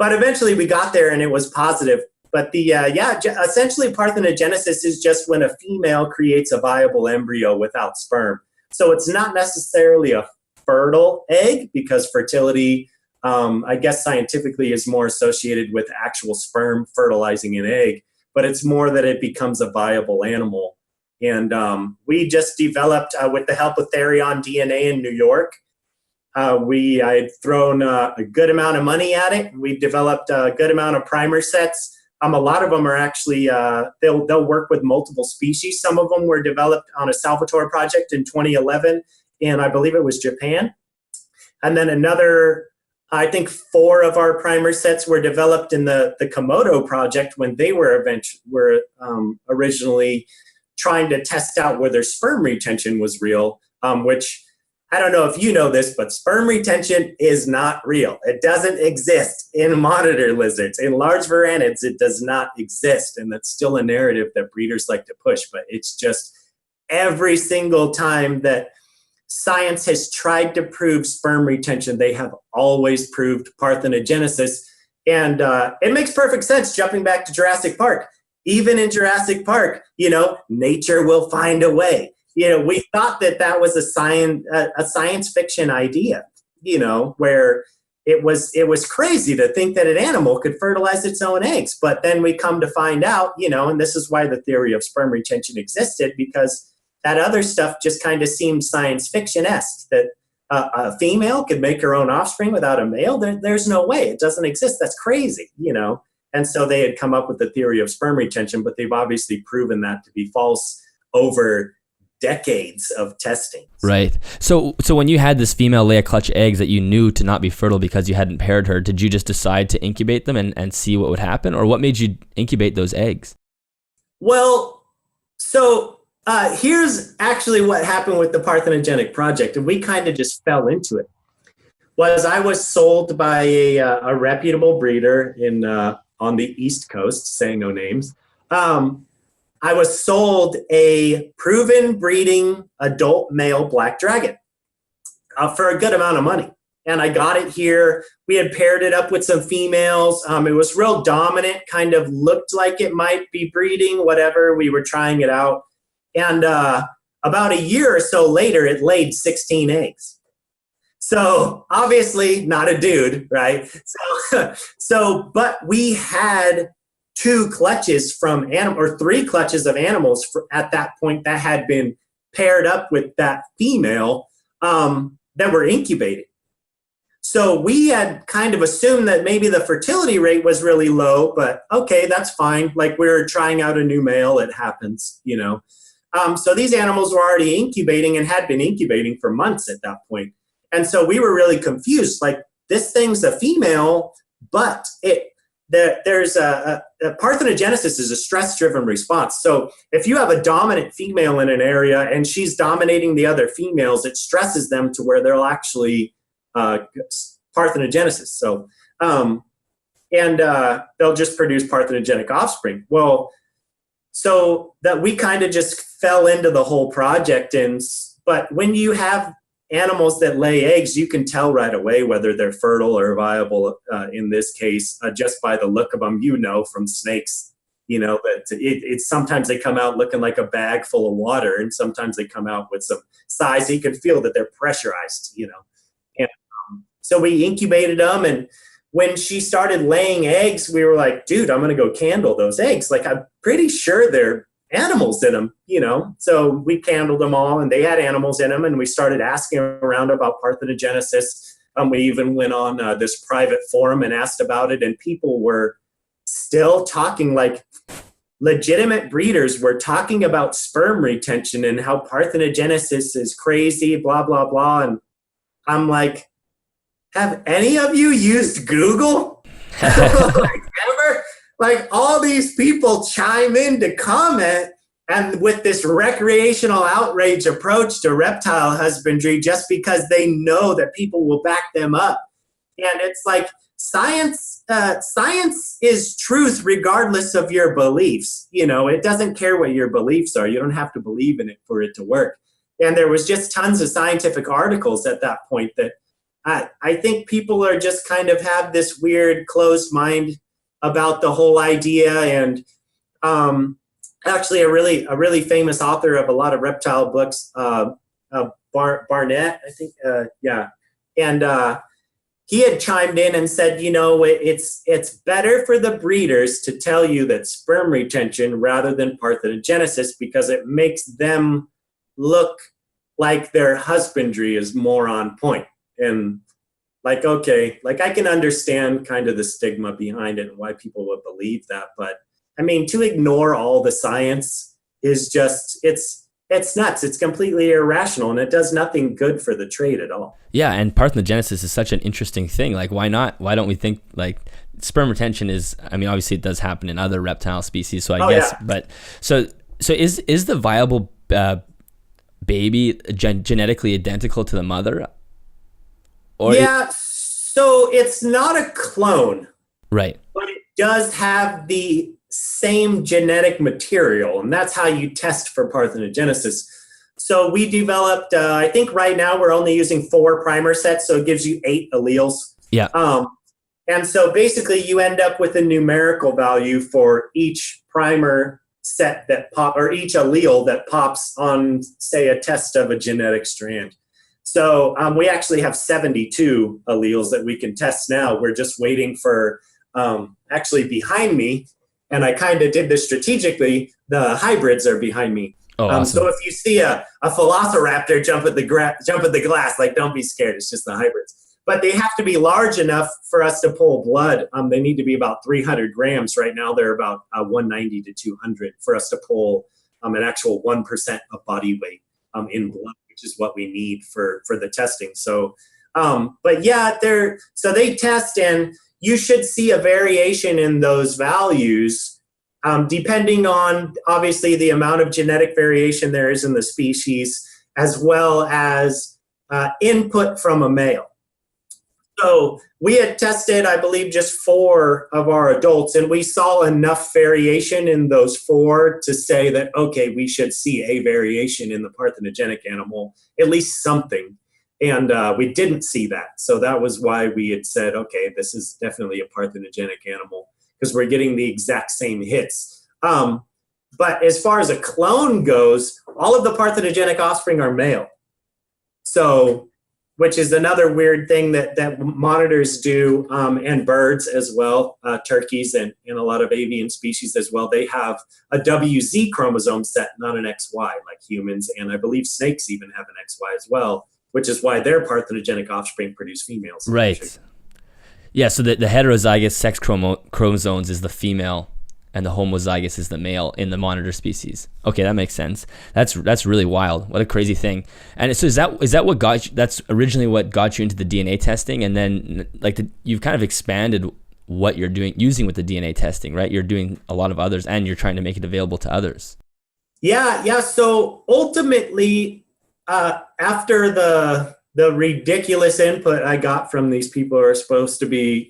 eventually we got there and it was positive. But essentially parthenogenesis is just when a female creates a viable embryo without sperm. So it's not necessarily a fertile egg, because fertility, I guess scientifically, is more associated with actual sperm fertilizing an egg, but it's more that it becomes a viable animal. And we just developed, with the help of Therion DNA in New York, I had thrown a good amount of money at it. We developed a good amount of primer sets. A lot of them are actually, they'll work with multiple species. Some of them were developed on a Salvator project in 2011, and I believe it was Japan. And then I think 4 of our primer sets were developed in the Komodo project, when they were originally trying to test out whether sperm retention was real, which I don't know if you know this, but sperm retention is not real. It doesn't exist in monitor lizards. In large varanids, it does not exist. And that's still a narrative that breeders like to push. But it's just every single time that science has tried to prove sperm retention, they have always proved parthenogenesis. And it makes perfect sense, jumping back to Jurassic Park. Even in Jurassic Park, nature will find a way. We thought that was a science fiction idea, where it was crazy to think that an animal could fertilize its own eggs. But then we come to find out, and this is why the theory of sperm retention existed, because that other stuff just kind of seemed science fiction-esque, that a female could make her own offspring without a male. There's no way. It doesn't exist. That's crazy, And so they had come up with the theory of sperm retention, but they've obviously proven that to be false over decades of testing. Right. So when you had this female lay a clutch eggs that you knew to not be fertile because you hadn't paired her, did you just decide to incubate them and see what would happen? Or what made you incubate those eggs? Well, so here's actually what happened with the parthenogenic project, and we kind of just fell into it. I was sold by a reputable breeder on the East Coast, saying no names. I was sold a proven breeding adult male black dragon for a good amount of money. and I got it here. We had paired it up with some females. It was real dominant, kind of looked like it might be breeding, whatever. We were trying it out. And about a year or so later, it laid 16 eggs. So obviously not a dude, right? But we had 2 clutches from or 3 clutches of animals at that point that had been paired up with that female that were incubated. So we had kind of assumed that maybe the fertility rate was really low, but okay, that's fine. Like, we're trying out a new male, it happens, you know. So these animals were already incubating and had been incubating for months at that point. And so we were really confused. Like, this thing's a female, but there's a parthenogenesis is a stress-driven response. So if you have a dominant female in an area and she's dominating the other females, it stresses them to where they'll actually parthenogenesis. So, they'll just produce parthenogenic offspring. Well, so that we kind of just fell into the whole project. But when you have animals that lay eggs, you can tell right away whether they're fertile or viable. In this case, just by the look of them, you know, from snakes, you know, but it's sometimes they come out looking like a bag full of water, and sometimes they come out with some size. So you can feel that they're pressurized, you know. And so we incubated them, and when she started laying eggs, we were like, dude, I'm going to go candle those eggs. Like, I'm pretty sure they're animals in them, you know. So we candled them all, and they had animals in them, and we started asking around about parthenogenesis. We even went on this private forum and asked about it, and people were still talking, like legitimate breeders were talking about sperm retention and how parthenogenesis is crazy, blah, blah, blah. And I'm like, have any of you used Google? Like, ever? Like, all these people chime in to comment, and with this recreational outrage approach to reptile husbandry, just because they know that people will back them up. And it's like, science is truth regardless of your beliefs. You know, it doesn't care what your beliefs are. You don't have to believe in it for it to work. And there was just tons of scientific articles at that point that I think people are just kind of have this weird closed mind about the whole idea. And actually a really famous author of a lot of reptile books, Barnett, I think, and he had chimed in and said, you know, it's better for the breeders to tell you that sperm retention rather than parthenogenesis, because it makes them look like their husbandry is more on point. And like, okay, like, I can understand kind of the stigma behind it and why people would believe that. But I mean, to ignore all the science is just, it's nuts. It's completely irrational, and it does nothing good for the trade at all. Yeah, and parthenogenesis is such an interesting thing. Like, why not? Why don't we think, like, sperm retention is, I mean, obviously it does happen in other reptile species, so I guess, yeah. But so is the viable baby genetically identical to the mother? Or yeah, so it's not a clone. Right. But it does have the same genetic material, and that's how you test for parthenogenesis. So we developed, I think right now we're only using 4 primer sets, so it gives you 8 alleles. Yeah. And so basically you end up with a numerical value for each primer set that or each allele that pops on, say, a test of a genetic strand. So we actually have 72 alleles that we can test now. We're just waiting for, actually behind me, and I kind of did this strategically, the hybrids are behind me. Oh, awesome. So if you see a velociraptor jump at the glass, like, don't be scared, it's just the hybrids. But they have to be large enough for us to pull blood. They need to be about 300 grams. Right now they're about 190 to 200 for us to pull an actual 1% of body weight in blood, which is what we need for the testing. So, but yeah, they test, and you should see a variation in those values depending on, obviously, the amount of genetic variation there is in the species, as well as input from a male. So we had tested, I believe, just 4 of our adults, and we saw enough variation in those 4 to say that, okay, we should see a variation in the parthenogenic animal, at least something. And we didn't see that. So that was why we had said, okay, this is definitely a parthenogenic animal because we're getting the exact same hits. But as far as a clone goes, all of the parthenogenic offspring are male. So, which is another weird thing that monitors do, and birds as well, turkeys and a lot of avian species as well. They have a WZ chromosome set, not an XY like humans. And I believe snakes even have an XY as well, which is why their parthenogenic offspring produce females. Right. Yeah, so the heterozygous sex chromosomes is the female, and the homozygous is the male in the monitor species. Okay, that makes sense. That's really wild. What a crazy thing. And so is that what got you, that's originally what got you into the DNA testing, and then you've kind of expanded what you're doing using with the DNA testing, right? You're doing a lot of others, and you're trying to make it available to others. Yeah. So ultimately, after the ridiculous input I got from these people who are supposed to be,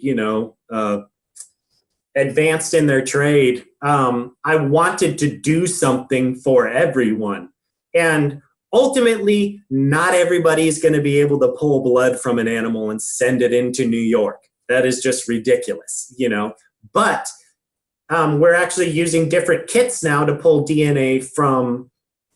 advanced in their trade, I wanted to do something for everyone. And ultimately, not everybody is going to be able to pull blood from an animal and send it into New York. That is just ridiculous, But we're actually using different kits now to pull DNA from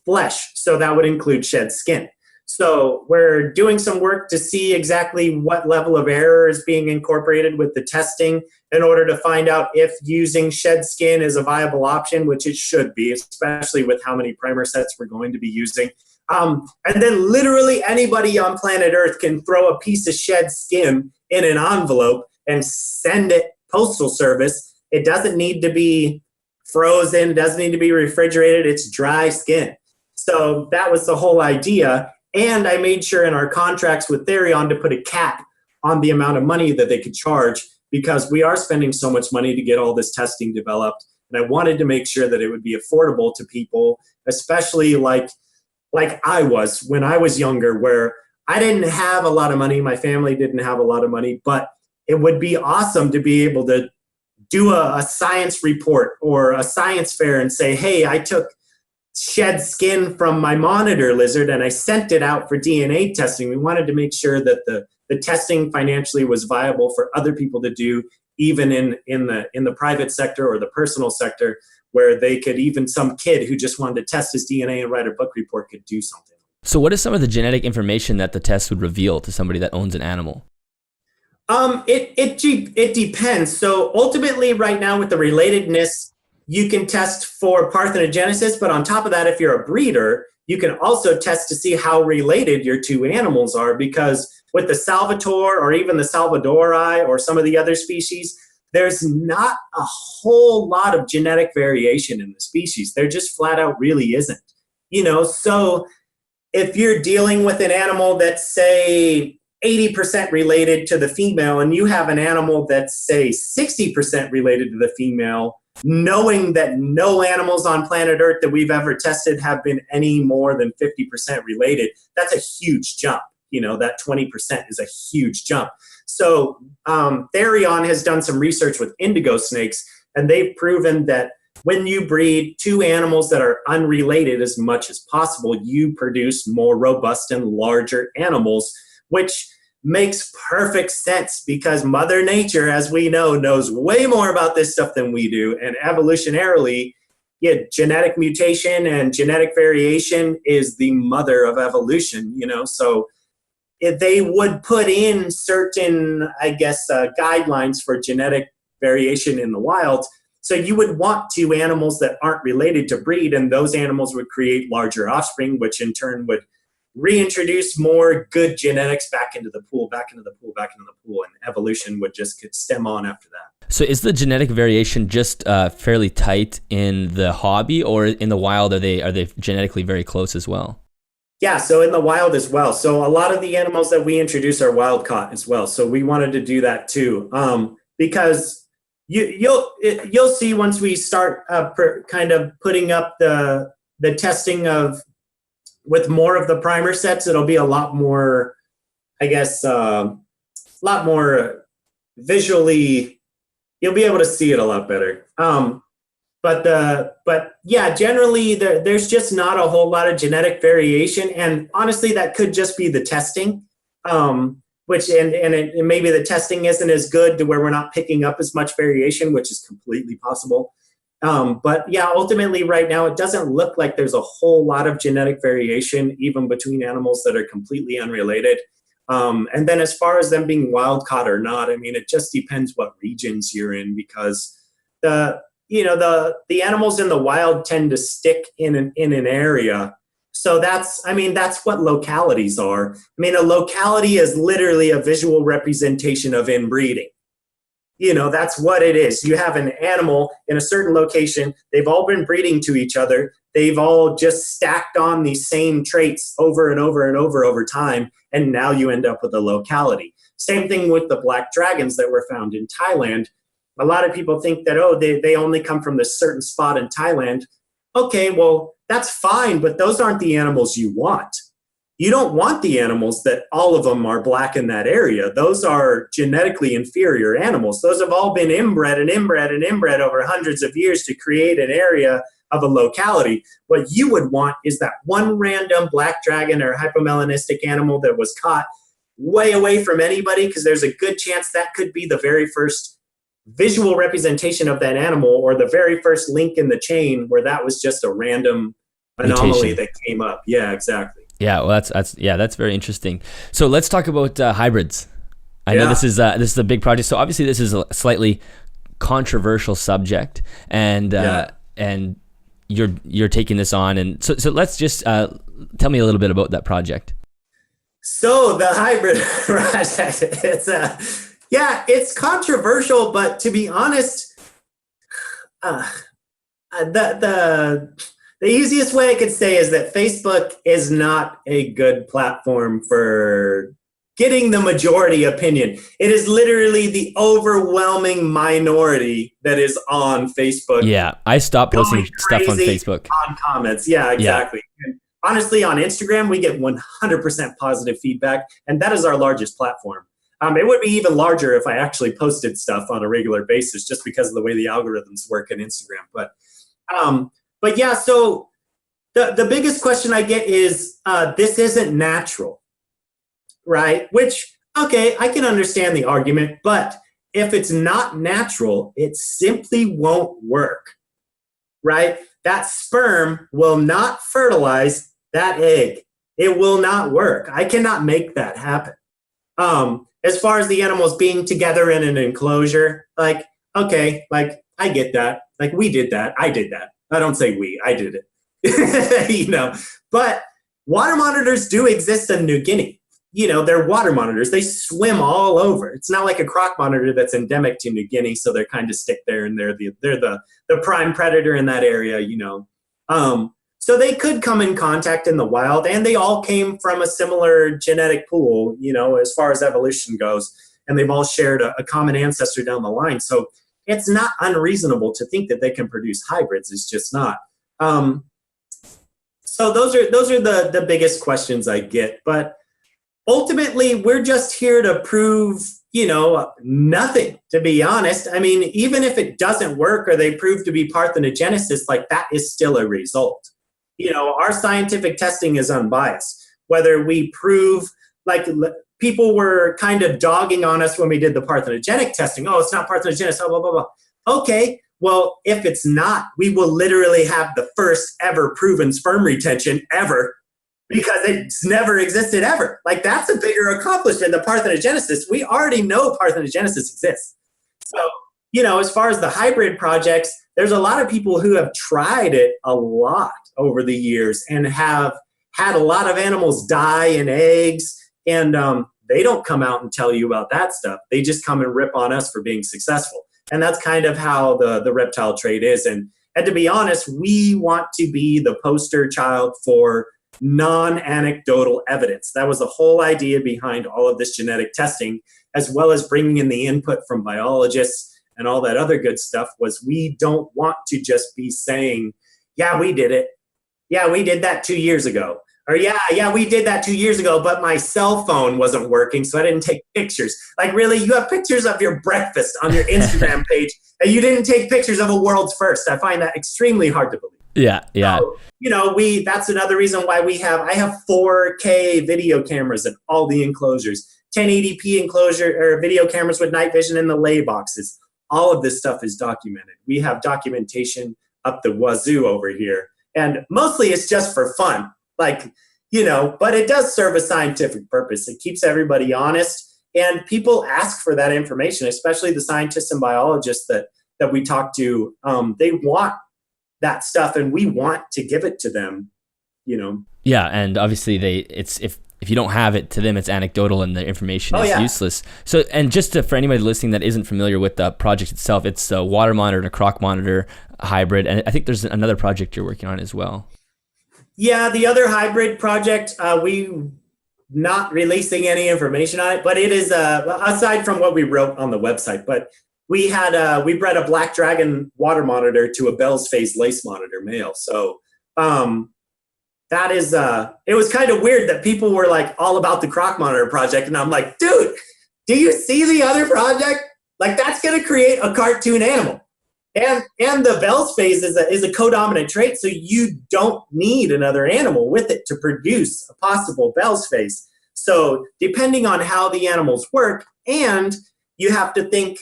flesh. So that would include shed skin. So we're doing some work to see exactly what level of error is being incorporated with the testing in order to find out if using shed skin is a viable option, which it should be, especially with how many primer sets we're going to be using. And then literally anybody on planet Earth can throw a piece of shed skin in an envelope and send it postal service. It doesn't need to be frozen, it doesn't need to be refrigerated, it's dry skin. So that was the whole idea. And I made sure in our contracts with Therion to put a cap on the amount of money that they could charge, because we are spending so much money to get all this testing developed. And I wanted to make sure that it would be affordable to people, especially like I was when I was younger, where I didn't have a lot of money. My family didn't have a lot of money, but it would be awesome to be able to do a science report or a science fair and say, hey, I took shed skin from my monitor lizard and I sent it out for DNA testing. We wanted to make sure that the testing financially was viable for other people to do, even in the private sector or the personal sector, where they could, even some kid who just wanted to test his DNA and write a book report could do something. So what is some of the genetic information that the test would reveal to somebody that owns an animal? It depends. So ultimately right now with the relatedness, you can test for parthenogenesis, but on top of that, if you're a breeder, you can also test to see how related your two animals are, because with the Salvator or even the Salvadori or some of the other species, there's not a whole lot of genetic variation in the species. There just flat out really isn't. So if you're dealing with an animal that's, say, 80% related to the female, and you have an animal that's, say, 60% related to the female, knowing that no animals on planet Earth that we've ever tested have been any more than 50% related, that's a huge jump. That 20% is a huge jump. So Therion has done some research with indigo snakes, and they've proven that when you breed two animals that are unrelated as much as possible, you produce more robust and larger animals, which makes perfect sense because Mother Nature, as we know, knows way more about this stuff than we do. And evolutionarily, genetic mutation and genetic variation is the mother of evolution, So if they would put in certain, guidelines for genetic variation in the wild. So you would want two animals that aren't related to breed, and those animals would create larger offspring, which in turn would reintroduce more good genetics back into the pool, and evolution would just stem on after that. So is the genetic variation just fairly tight in the hobby, or in the wild are they genetically very close as well? Yeah, so in the wild as well. So a lot of the animals that we introduce are wild caught as well. So we wanted to do that too, because you'll see once we start kind of putting up the testing of with more of the primer sets, it'll be a lot more, a lot more visually. You'll be able to see it a lot better. But yeah, generally there's just not a whole lot of genetic variation, and honestly, that could just be the testing. Which and maybe the testing isn't as good to where we're not picking up as much variation, which is completely possible. But yeah, ultimately right now, it doesn't look like there's a whole lot of genetic variation, even between animals that are completely unrelated. And then as far as them being wild caught or not, I mean, it just depends what regions you're in, because the animals in the wild tend to stick in an area. So that's what localities are. I mean, a locality is literally a visual representation of inbreeding. That's what it is. You have an animal in a certain location. They've all been breeding to each other. They've all just stacked on these same traits over and over and over time. And now you end up with a locality. Same thing with the black dragons that were found in Thailand. A lot of people think that, they only come from this certain spot in Thailand. Okay, well, that's fine, but those aren't the animals you want. You don't want the animals that all of them are black in that area. Those are genetically inferior animals. Those have all been inbred over hundreds of years to create an area of a locality. What you would want is that one random black dragon or hypomelanistic animal that was caught way away from anybody, because there's a good chance that could be the very first visual representation of that animal, or the very first link in the chain where that was just a random anomaly that came up. Yeah, exactly. Yeah, well, that's very interesting. So let's talk about hybrids. I know this is a big project. So obviously this is a slightly controversial subject, and you're taking this on, and so let's just tell me a little bit about that project. So the hybrid project, it's controversial, but to be honest, the easiest way I could say is that Facebook is not a good platform for getting the majority opinion. It is literally the overwhelming minority that is on Facebook. Yeah, I stopped posting stuff on Facebook. On comments. Yeah, exactly. Yeah. And honestly, on Instagram, we get 100% positive feedback, and that is our largest platform. It would be even larger if I actually posted stuff on a regular basis, just because of the way the algorithms work in Instagram. But yeah, so the biggest question I get is, this isn't natural, right? Which, okay, I can understand the argument, but if it's not natural, it simply won't work, right? That sperm will not fertilize that egg. It will not work. I cannot make that happen. As far as the animals being together in an enclosure, okay, I get that. We did that. I did that. I don't say we, I did it. But water monitors do exist in New Guinea. They're water monitors. They swim all over. It's not like a croc monitor that's endemic to New Guinea, so they're kind of stick there, and they're the prime predator in that area, So they could come in contact in the wild, and they all came from a similar genetic pool, as far as evolution goes, and they've all shared a common ancestor down the line. So it's not unreasonable to think that they can produce hybrids. It's just not. So those are the biggest questions I get. But ultimately, we're just here to prove, nothing, to be honest. I mean, even if it doesn't work or they prove to be parthenogenesis, that is still a result. Our scientific testing is unbiased. Whether we prove, people were kind of dogging on us when we did the parthenogenic testing. Oh, it's not parthenogenesis, blah, blah, blah, blah. Okay, well, if it's not, we will literally have the first ever proven sperm retention ever, because it's never existed ever. That's a bigger accomplishment than parthenogenesis. We already know parthenogenesis exists. So, as far as the hybrid projects, there's a lot of people who have tried it a lot over the years and have had a lot of animals die in eggs, and they don't come out and tell you about that stuff. They just come and rip on us for being successful. And that's kind of how the reptile trade is. And to be honest, we want to be the poster child for non-anecdotal evidence. That was the whole idea behind all of this genetic testing, as well as bringing in the input from biologists and all that other good stuff. Was we don't want to just be saying, yeah, we did it. Yeah, we did that 2 years ago. Or yeah, we did that 2 years ago, but my cell phone wasn't working, so I didn't take pictures. Really, you have pictures of your breakfast on your Instagram page, and you didn't take pictures of a world's first. I find that extremely hard to believe. Yeah, yeah. So, that's another reason why I have 4K video cameras at all the enclosures, 1080p enclosure or video cameras with night vision in the lay boxes. All of this stuff is documented. We have documentation up the wazoo over here. And mostly it's just for fun. But it does serve a scientific purpose. It keeps everybody honest. And people ask for that information, especially the scientists and biologists that we talk to. They want that stuff, and we want to give it to them. Yeah, and obviously if you don't have it, to them it's anecdotal and the information is useless. So, and for anybody listening that isn't familiar with the project itself, it's a water monitor and a croc monitor hybrid, and I think there's another project you're working on as well. Yeah, the other hybrid project, we not releasing any information on it, but it is aside from what we wrote on the website. But we bred a black dragon water monitor to a Bell's phase lace monitor male. So that is it was kind of weird that people were like all about the croc monitor project, and I'm like, dude, do you see the other project? Like, that's going to create a cartoon animal. And the Bell's phase is a codominant trait, so you don't need another animal with it to produce a possible Bell's phase. So depending on how the animals work, and you have to think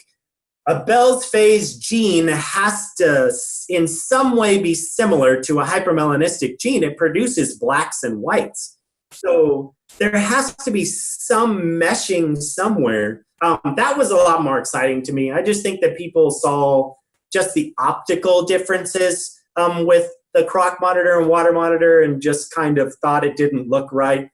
a Bell's phase gene has to in some way be similar to a hypermelanistic gene. It produces blacks and whites. So there has to be some meshing somewhere. That was a lot more exciting to me. I just think that people saw just the optical differences with the croc monitor and water monitor, and just kind of thought it didn't look right.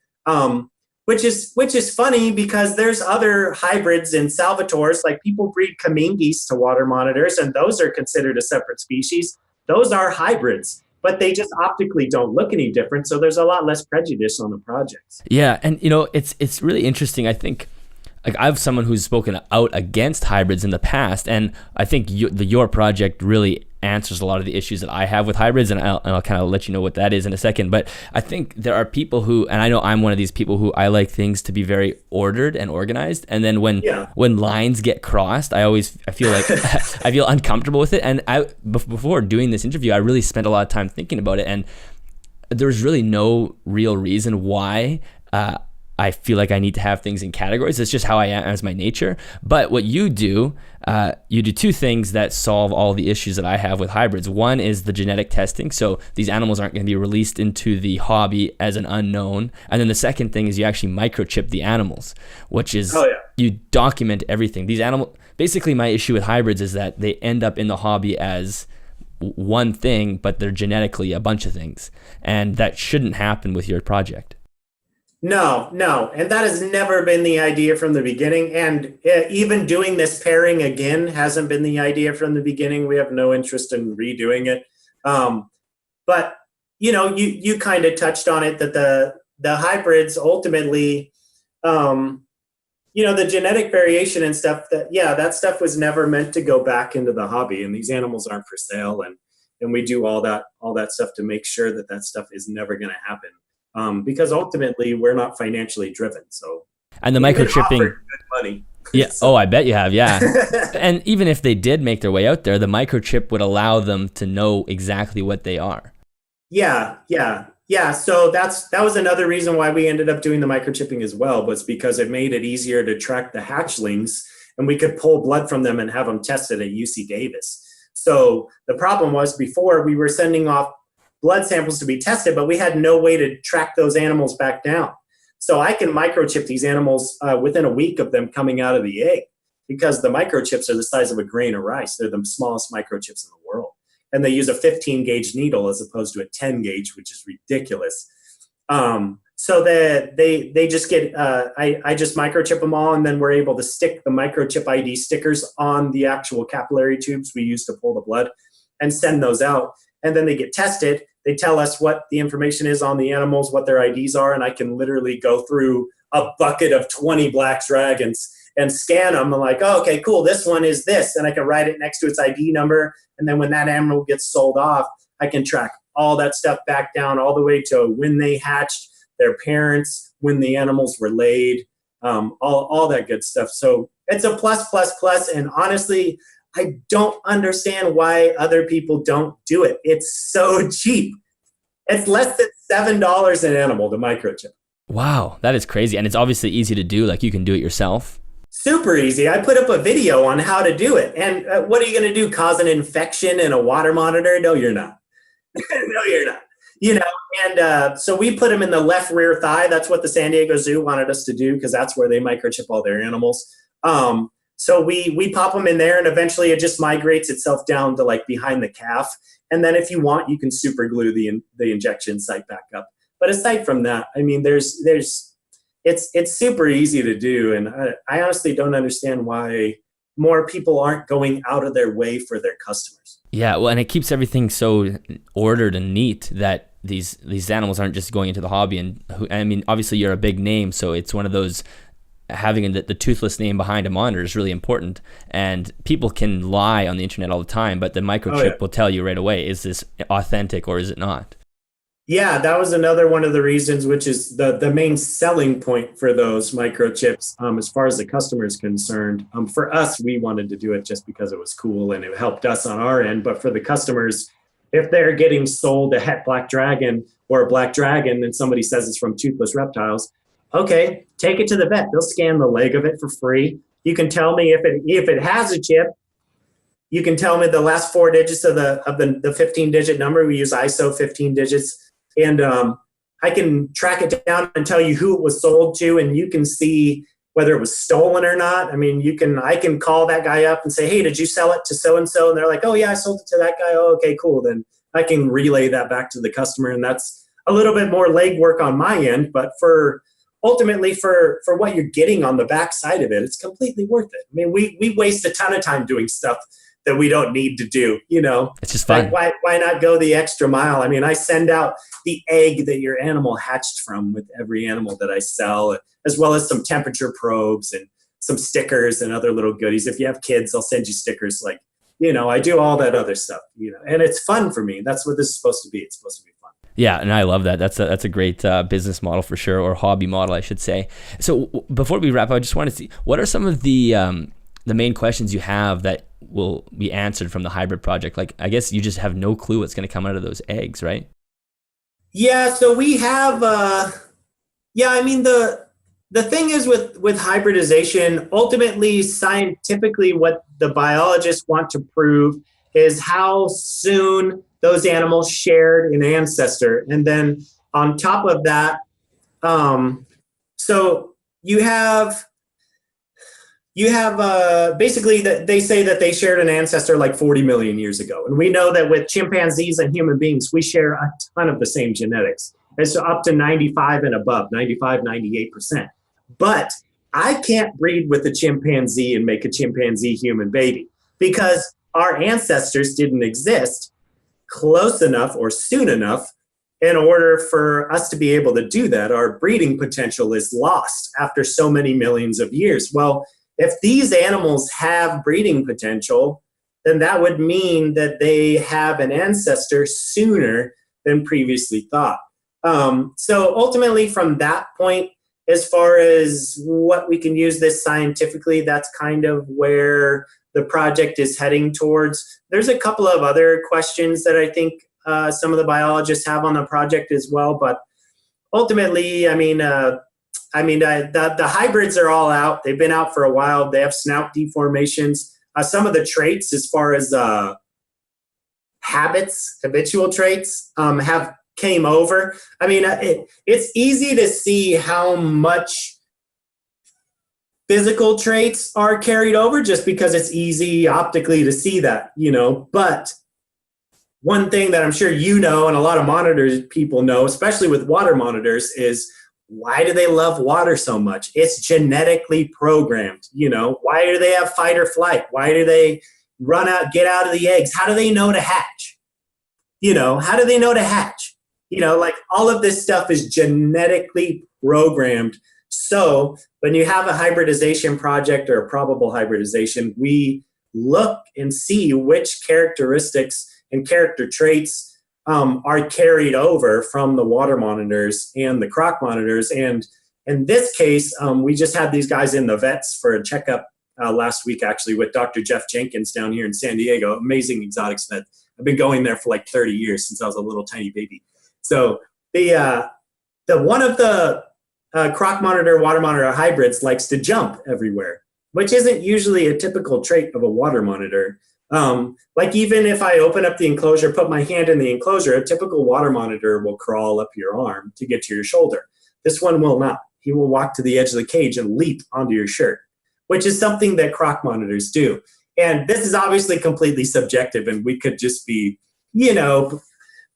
Which is funny, because there's other hybrids in Salvators, like people breed Kamingis to water monitors, and those are considered a separate species. Those are hybrids, but they just optically don't look any different. So there's a lot less prejudice on the projects. Yeah, and it's really interesting. I think, like, I have someone who's spoken out against hybrids in the past, and I think your project really answers a lot of the issues that I have with hybrids, and I'll kind of let you know what that is in a second. But I think there are people who, and I know I'm one of these people who, I like things to be very ordered and organized, and then when lines get crossed, I feel like I feel uncomfortable with it. And before doing this interview, I really spent a lot of time thinking about it, and there's really no real reason why I feel like I need to have things in categories. It's just how I am as my nature. But what you do two things that solve all the issues that I have with hybrids. One is the genetic testing. So these animals aren't going to be released into the hobby as an unknown. And then the second thing is you actually microchip the animals, which is you document everything. These animals, basically my issue with hybrids is that they end up in the hobby as one thing, but they're genetically a bunch of things. And that shouldn't happen with your project. No. And that has never been the idea from the beginning. And even doing this pairing again hasn't been the idea from the beginning. We have no interest in redoing it. But, you kind of touched on it, that the hybrids ultimately, the genetic variation and stuff, that stuff was never meant to go back into the hobby. And these animals aren't for sale. And we do all that stuff to make sure that stuff is never going to happen. Because ultimately we're not financially driven. So, and the microchipping, good money. Yeah. So. Oh, I bet you have. Yeah. And even if they did make their way out there, the microchip would allow them to know exactly what they are. Yeah. So that was another reason why we ended up doing the microchipping as well, was because it made it easier to track the hatchlings, and we could pull blood from them and have them tested at UC Davis. So the problem was, before we were sending off blood samples to be tested, but we had no way to track those animals back down. So I can microchip these animals within a week of them coming out of the egg, because the microchips are the size of a grain of rice. They're the smallest microchips in the world. And they use a 15 gauge needle as opposed to a 10 gauge, which is ridiculous. So that they just get, I just microchip them all, and then we're able to stick the microchip ID stickers on the actual capillary tubes we use to pull the blood, and send those out. And then they get tested. They tell us what the information is on the animals, what their IDs are, and I can literally go through a bucket of 20 black dragons and scan them. I'm like, oh, okay, cool, this one is this. And I can write it next to its ID number. And then when that animal gets sold off, I can track all that stuff back down all the way to when they hatched, their parents, when the animals were laid, all that good stuff. So it's a plus. And honestly, I don't understand why other people don't do it. It's so cheap. It's less than $7 an animal to microchip. Wow, that is crazy. And it's obviously easy to do. Like, you can do it yourself. Super easy. I put up a video on how to do it. And what are you going to do? Cause an infection in a water monitor? No, you're not. No, you're not. And so we put them in the left rear thigh. That's what the San Diego Zoo wanted us to do, because that's where they microchip all their animals. So we pop them in there, and eventually it just migrates itself down to like behind the calf. And then if you want, you can super glue the injection site back up. But aside from that, I mean, it's super easy to do. And I honestly don't understand why more people aren't going out of their way for their customers. Yeah, well, and it keeps everything so ordered and neat that these animals aren't just going into the hobby. And I mean, obviously you're a big name, so it's one of those, having the Toothless name behind a monitor is really important. And people can lie on the internet all the time, but the microchip will tell you right away, is this authentic or is it not? Yeah, that was another one of the reasons, which is the main selling point for those microchips, as far as the customer is concerned. For us, we wanted to do it just because it was cool and it helped us on our end. But for the customers, if they're getting sold a het black dragon or a black dragon and somebody says it's from Toothless Reptiles, okay, take it to the vet. They'll scan the leg of it for free. You can tell me if it has a chip. You can tell me the last 4 digits of the 15-digit number. We use ISO 15 digits. And I can track it down and tell you who it was sold to, and you can see whether it was stolen or not. I mean, I can call that guy up and say, hey, did you sell it to so-and-so? And they're like, oh yeah, I sold it to that guy. Oh, okay, cool. Then I can relay that back to the customer. And that's a little bit more legwork on my end, but ultimately for what you're getting on the back side of it, it's completely worth it. I mean, we waste a ton of time doing stuff that we don't need to do, It's just fun. Like, why not go the extra mile? I mean, I send out the egg that your animal hatched from with every animal that I sell, as well as some temperature probes and some stickers and other little goodies. If you have kids, I'll send you stickers. Like, I do all that other stuff, and it's fun for me. That's what this is supposed to be. It's supposed to be fun. Yeah, and I love that. That's a great business model for sure, or hobby model, I should say. So before we wrap up, I just want to see, what are some of the main questions you have that will be answered from the hybrid project? Like, I guess you just have no clue what's going to come out of those eggs, right? Yeah, so we have, I mean, the thing is with hybridization, ultimately, scientifically, what the biologists want to prove is how soon those animals shared an ancestor. And then on top of that, so you have basically that they say that they shared an ancestor like 40 million years ago. And we know that with chimpanzees and human beings, we share a ton of the same genetics. It's up to 95 and above, 95, 98%. But I can't breed with a chimpanzee and make a chimpanzee human baby because our ancestors didn't exist close enough or soon enough in order for us to be able to do that. Our breeding potential is lost after so many millions of years. Well, if these animals have breeding potential, then that would mean that they have an ancestor sooner than previously thought. So ultimately, from that point, as far as what we can use this scientifically, that's kind of where the project is heading towards. There's a couple of other questions that I think some of the biologists have on the project as well, but ultimately, the hybrids are all out. They've been out for a while. They have snout deformations. Some of the traits, as far as habitual traits, have came over. It's easy to see how much physical traits are carried over just because it's easy optically to see that, But one thing that I'm sure and a lot of monitors people know, especially with water monitors, is why do they love water so much? It's genetically programmed. Why do they have fight or flight? Why do they get out of the eggs? How do they know to hatch? How do they know to hatch? Like all of this stuff is genetically programmed. So when you have a hybridization project or a probable hybridization, we look and see which characteristics and character traits are carried over from the water monitors and the croc monitors. And in this case, we just had these guys in the vets for a checkup last week, actually, with Dr. Jeff Jenkins down here in San Diego. Amazing exotics vet. I've been going there for like 30 years since I was a little tiny baby. So the one of the croc monitor, water monitor hybrids likes to jump everywhere, which isn't usually a typical trait of a water monitor. Like even if I open up the enclosure, put my hand in the enclosure, a typical water monitor will crawl up your arm to get to your shoulder. This one will not. He will walk to the edge of the cage and leap onto your shirt, which is something that croc monitors do. And this is obviously completely subjective, and we could just be,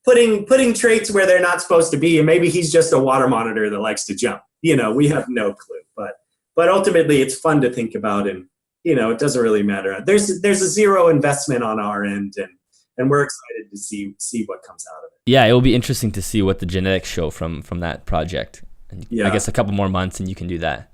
putting traits where they're not supposed to be, and maybe he's just a water monitor that likes to jump. We have no clue. But ultimately, it's fun to think about, and it doesn't really matter. There's a zero investment on our end, and we're excited to see what comes out of it. Yeah, it will be interesting to see what the genetics show from that project. And yeah. I guess a couple more months and you can do that.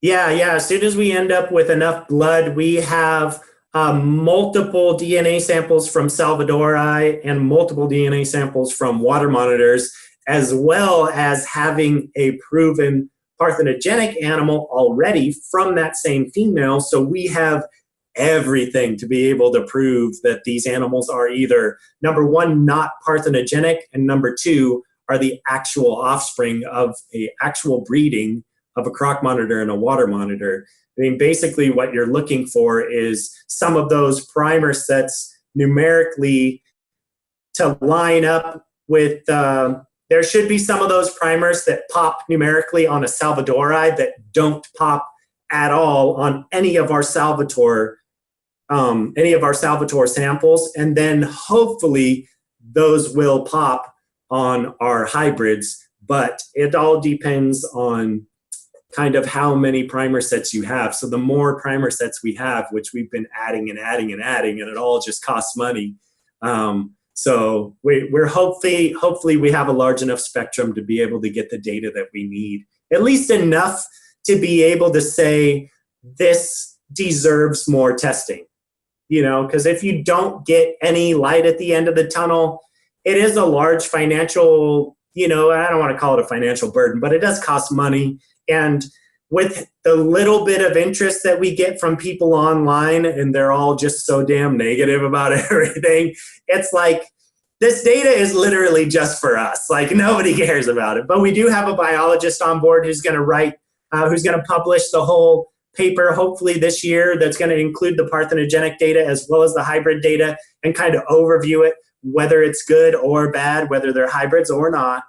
Yeah. As soon as we end up with enough blood, we have multiple DNA samples from Salvadori and multiple DNA samples from water monitors, as well as having a proven parthenogenic animal already from that same female. So we have everything to be able to prove that these animals are either, number one, not parthenogenic, and number two, are the actual offspring of a actual breeding of a croc monitor and a water monitor. I mean, basically what you're looking for is some of those primer sets numerically to line up with, there should be some of those primers that pop numerically on a Salvadori that don't pop at all on any of our Salvator samples. And then hopefully those will pop on our hybrids, but it all depends on kind of how many primer sets you have. So the more primer sets we have, which we've been adding, and it all just costs money. So we're hopefully we have a large enough spectrum to be able to get the data that we need, at least enough to be able to say this deserves more testing. Because if you don't get any light at the end of the tunnel, it is a large financial, I don't want to call it a financial burden, but it does cost money. And with the little bit of interest that we get from people online, and they're all just so damn negative about everything, it's like, this data is literally just for us. Like, nobody cares about it. But we do have a biologist on board who's going to publish the whole paper, hopefully this year, that's going to include the parthenogenic data as well as the hybrid data and kind of overview it, whether it's good or bad, whether they're hybrids or not.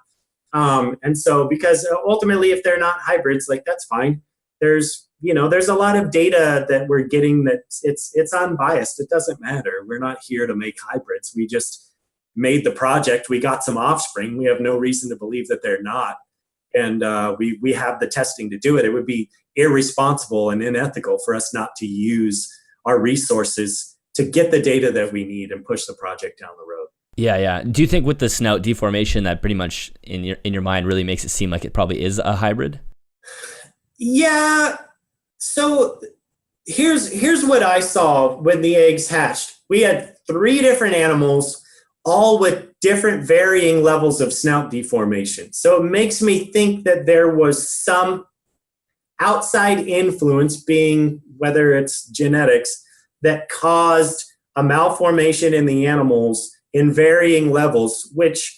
And so, because ultimately, if they're not hybrids, like, that's fine. There's a lot of data that we're getting that it's unbiased. It doesn't matter. We're not here to make hybrids. We just made the project. We got some offspring. We have no reason to believe that they're not. And we have the testing to do it. It would be irresponsible and unethical for us not to use our resources to get the data that we need and push the project down the road. Yeah. Do you think with the snout deformation that pretty much in your mind really makes it seem like it probably is a hybrid? Yeah. So here's what I saw when the eggs hatched. We had 3 different animals, all with different varying levels of snout deformation. So it makes me think that there was some outside influence, being whether it's genetics, that caused a malformation in the animals in varying levels, which,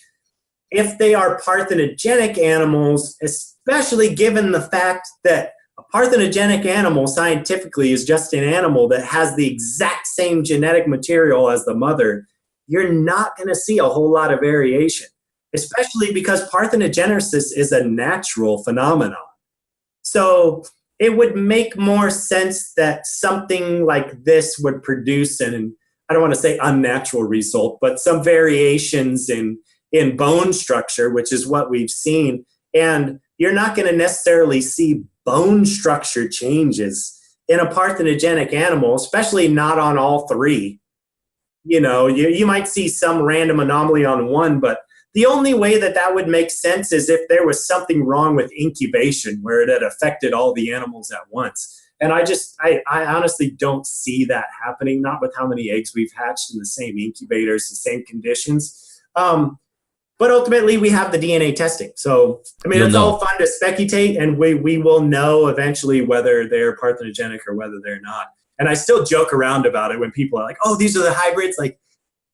if they are parthenogenic animals, especially given the fact that a parthenogenic animal scientifically is just an animal that has the exact same genetic material as the mother, you're not going to see a whole lot of variation, especially because parthenogenesis is a natural phenomenon. So it would make more sense that something like this would produce an, I don't want to say unnatural result, but some variations in bone structure, which is what we've seen. And you're not going to necessarily see bone structure changes in a parthenogenic animal, especially not on all 3. You might see some random anomaly on one, but the only way that would make sense is if there was something wrong with incubation where it had affected all the animals at once. And I honestly don't see that happening, not with how many eggs we've hatched in the same incubators, the same conditions. But ultimately, we have the DNA testing. So, it's all fun to speculate, and we will know eventually whether they're parthenogenic or whether they're not. And I still joke around about it when people are like, oh, these are the hybrids. Like,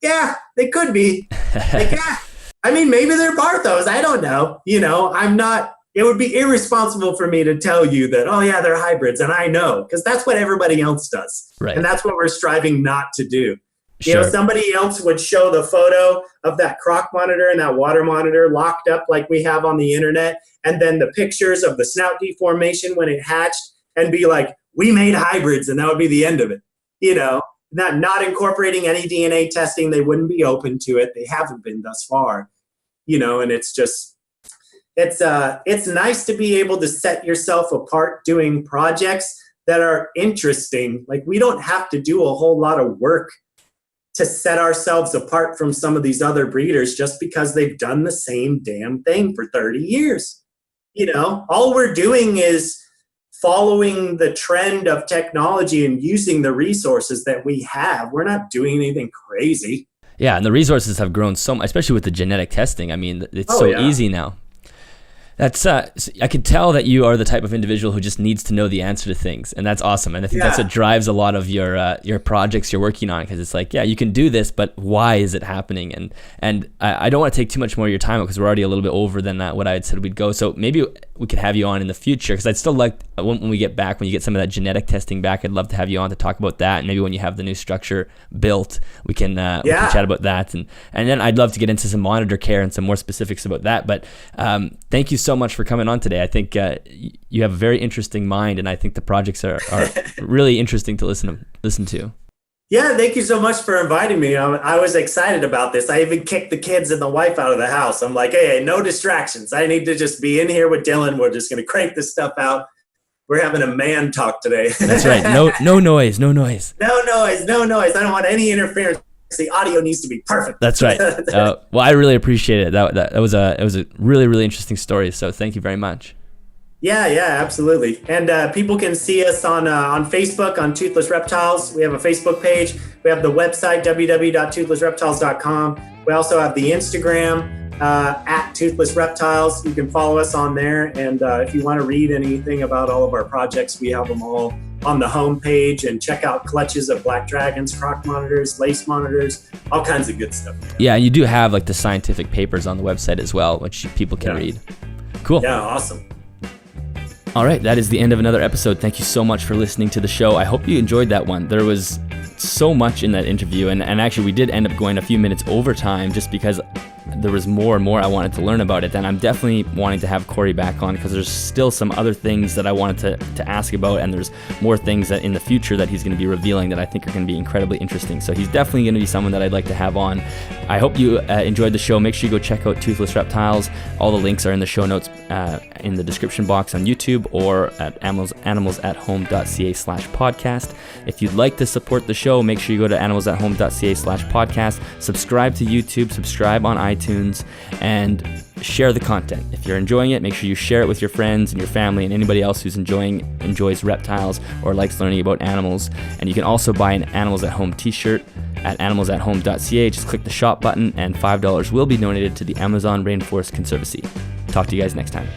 yeah, they could be. Like, yeah. I mean, maybe they're Barthos. I don't know. It would be irresponsible for me to tell you that, oh yeah, they're hybrids. And I know, because that's what everybody else does. Right. And that's what we're striving not to do. Sure. Somebody else would show the photo of that croc monitor and that water monitor locked up like we have on the internet, and then the pictures of the snout deformation when it hatched, and be like, we made hybrids, and that would be the end of it. Not incorporating any DNA testing. They wouldn't be open to it. They haven't been thus far. And it's just, it's nice to be able to set yourself apart doing projects that are interesting. Like, we don't have to do a whole lot of work to set ourselves apart from some of these other breeders just because they've done the same damn thing for 30 years. All we're doing is following the trend of technology and using the resources that we have. We're not doing anything crazy. Yeah, and the resources have grown so much, especially with the genetic testing. I mean, it's easy now. That's I can tell that you are the type of individual who just needs to know the answer to things, and that's awesome. And I think that's what drives a lot of your projects you're working on, because it's like, yeah, you can do this, but why is it happening? And I don't want to take too much more of your time because we're already a little bit over than what I had said we'd go. So maybe we could have you on in the future, because I'd still like, when we get back, when you get some of that genetic testing back, I'd love to have you on to talk about that. And maybe when you have the new structure built, we can chat about that. And then I'd love to get into some monitor care and some more specifics about that. But thank you so much for coming on today. I think you have a very interesting mind, and I think the projects are really interesting to listen to. Yeah, thank you so much for inviting me. I was excited about this. I even kicked the kids and the wife out of the house. I'm like, hey, no distractions. I need to just be in here with Dillon. We're just going to crank this stuff out. We're having a man talk today. That's right. No noise. No noise. I don't want any interference. The audio needs to be perfect. That's right. Well, I really appreciate it. That was a really, really interesting story. So thank you very much. Yeah, absolutely. And people can see us on Facebook on Toothless Reptiles. We have a Facebook page. We have the website, www.toothlessreptiles.com. We also have the Instagram at Toothless Reptiles. You can follow us on there. And if you want to read anything about all of our projects, we have them all on the home page, and check out clutches of black dragons, croc monitors, lace monitors, all kinds of good stuff. Yeah, and you do have like the scientific papers on the website as well, which people can read. Cool. Yeah, awesome. All right, that is the end of another episode. Thank you so much for listening to the show. I hope you enjoyed that one. There was so much in that interview, and actually we did end up going a few minutes over time just because there was more and more I wanted to learn about it. And I'm definitely wanting to have Cory back on, because there's still some other things that I wanted to ask about, and there's more things that in the future that he's going to be revealing that I think are going to be incredibly interesting. So he's definitely going to be someone that I'd like to have on. I hope you enjoyed the show. Make sure you go check out Toothless Reptiles. All the links are in the show notes in the description box on YouTube, or at animalsathome.ca/podcast. If you'd like to support the show, make sure you go to animalsathome.ca/podcast. Subscribe to YouTube, subscribe on iTunes, and share the content. If you're enjoying it, make sure you share it with your friends and your family and anybody else who's enjoys reptiles or likes learning about animals. And you can also buy an Animals at Home t-shirt at animalsathome.ca. Just click the shop button, and $5 will be donated to the Amazon Rainforest Conservancy. Talk to you guys next time.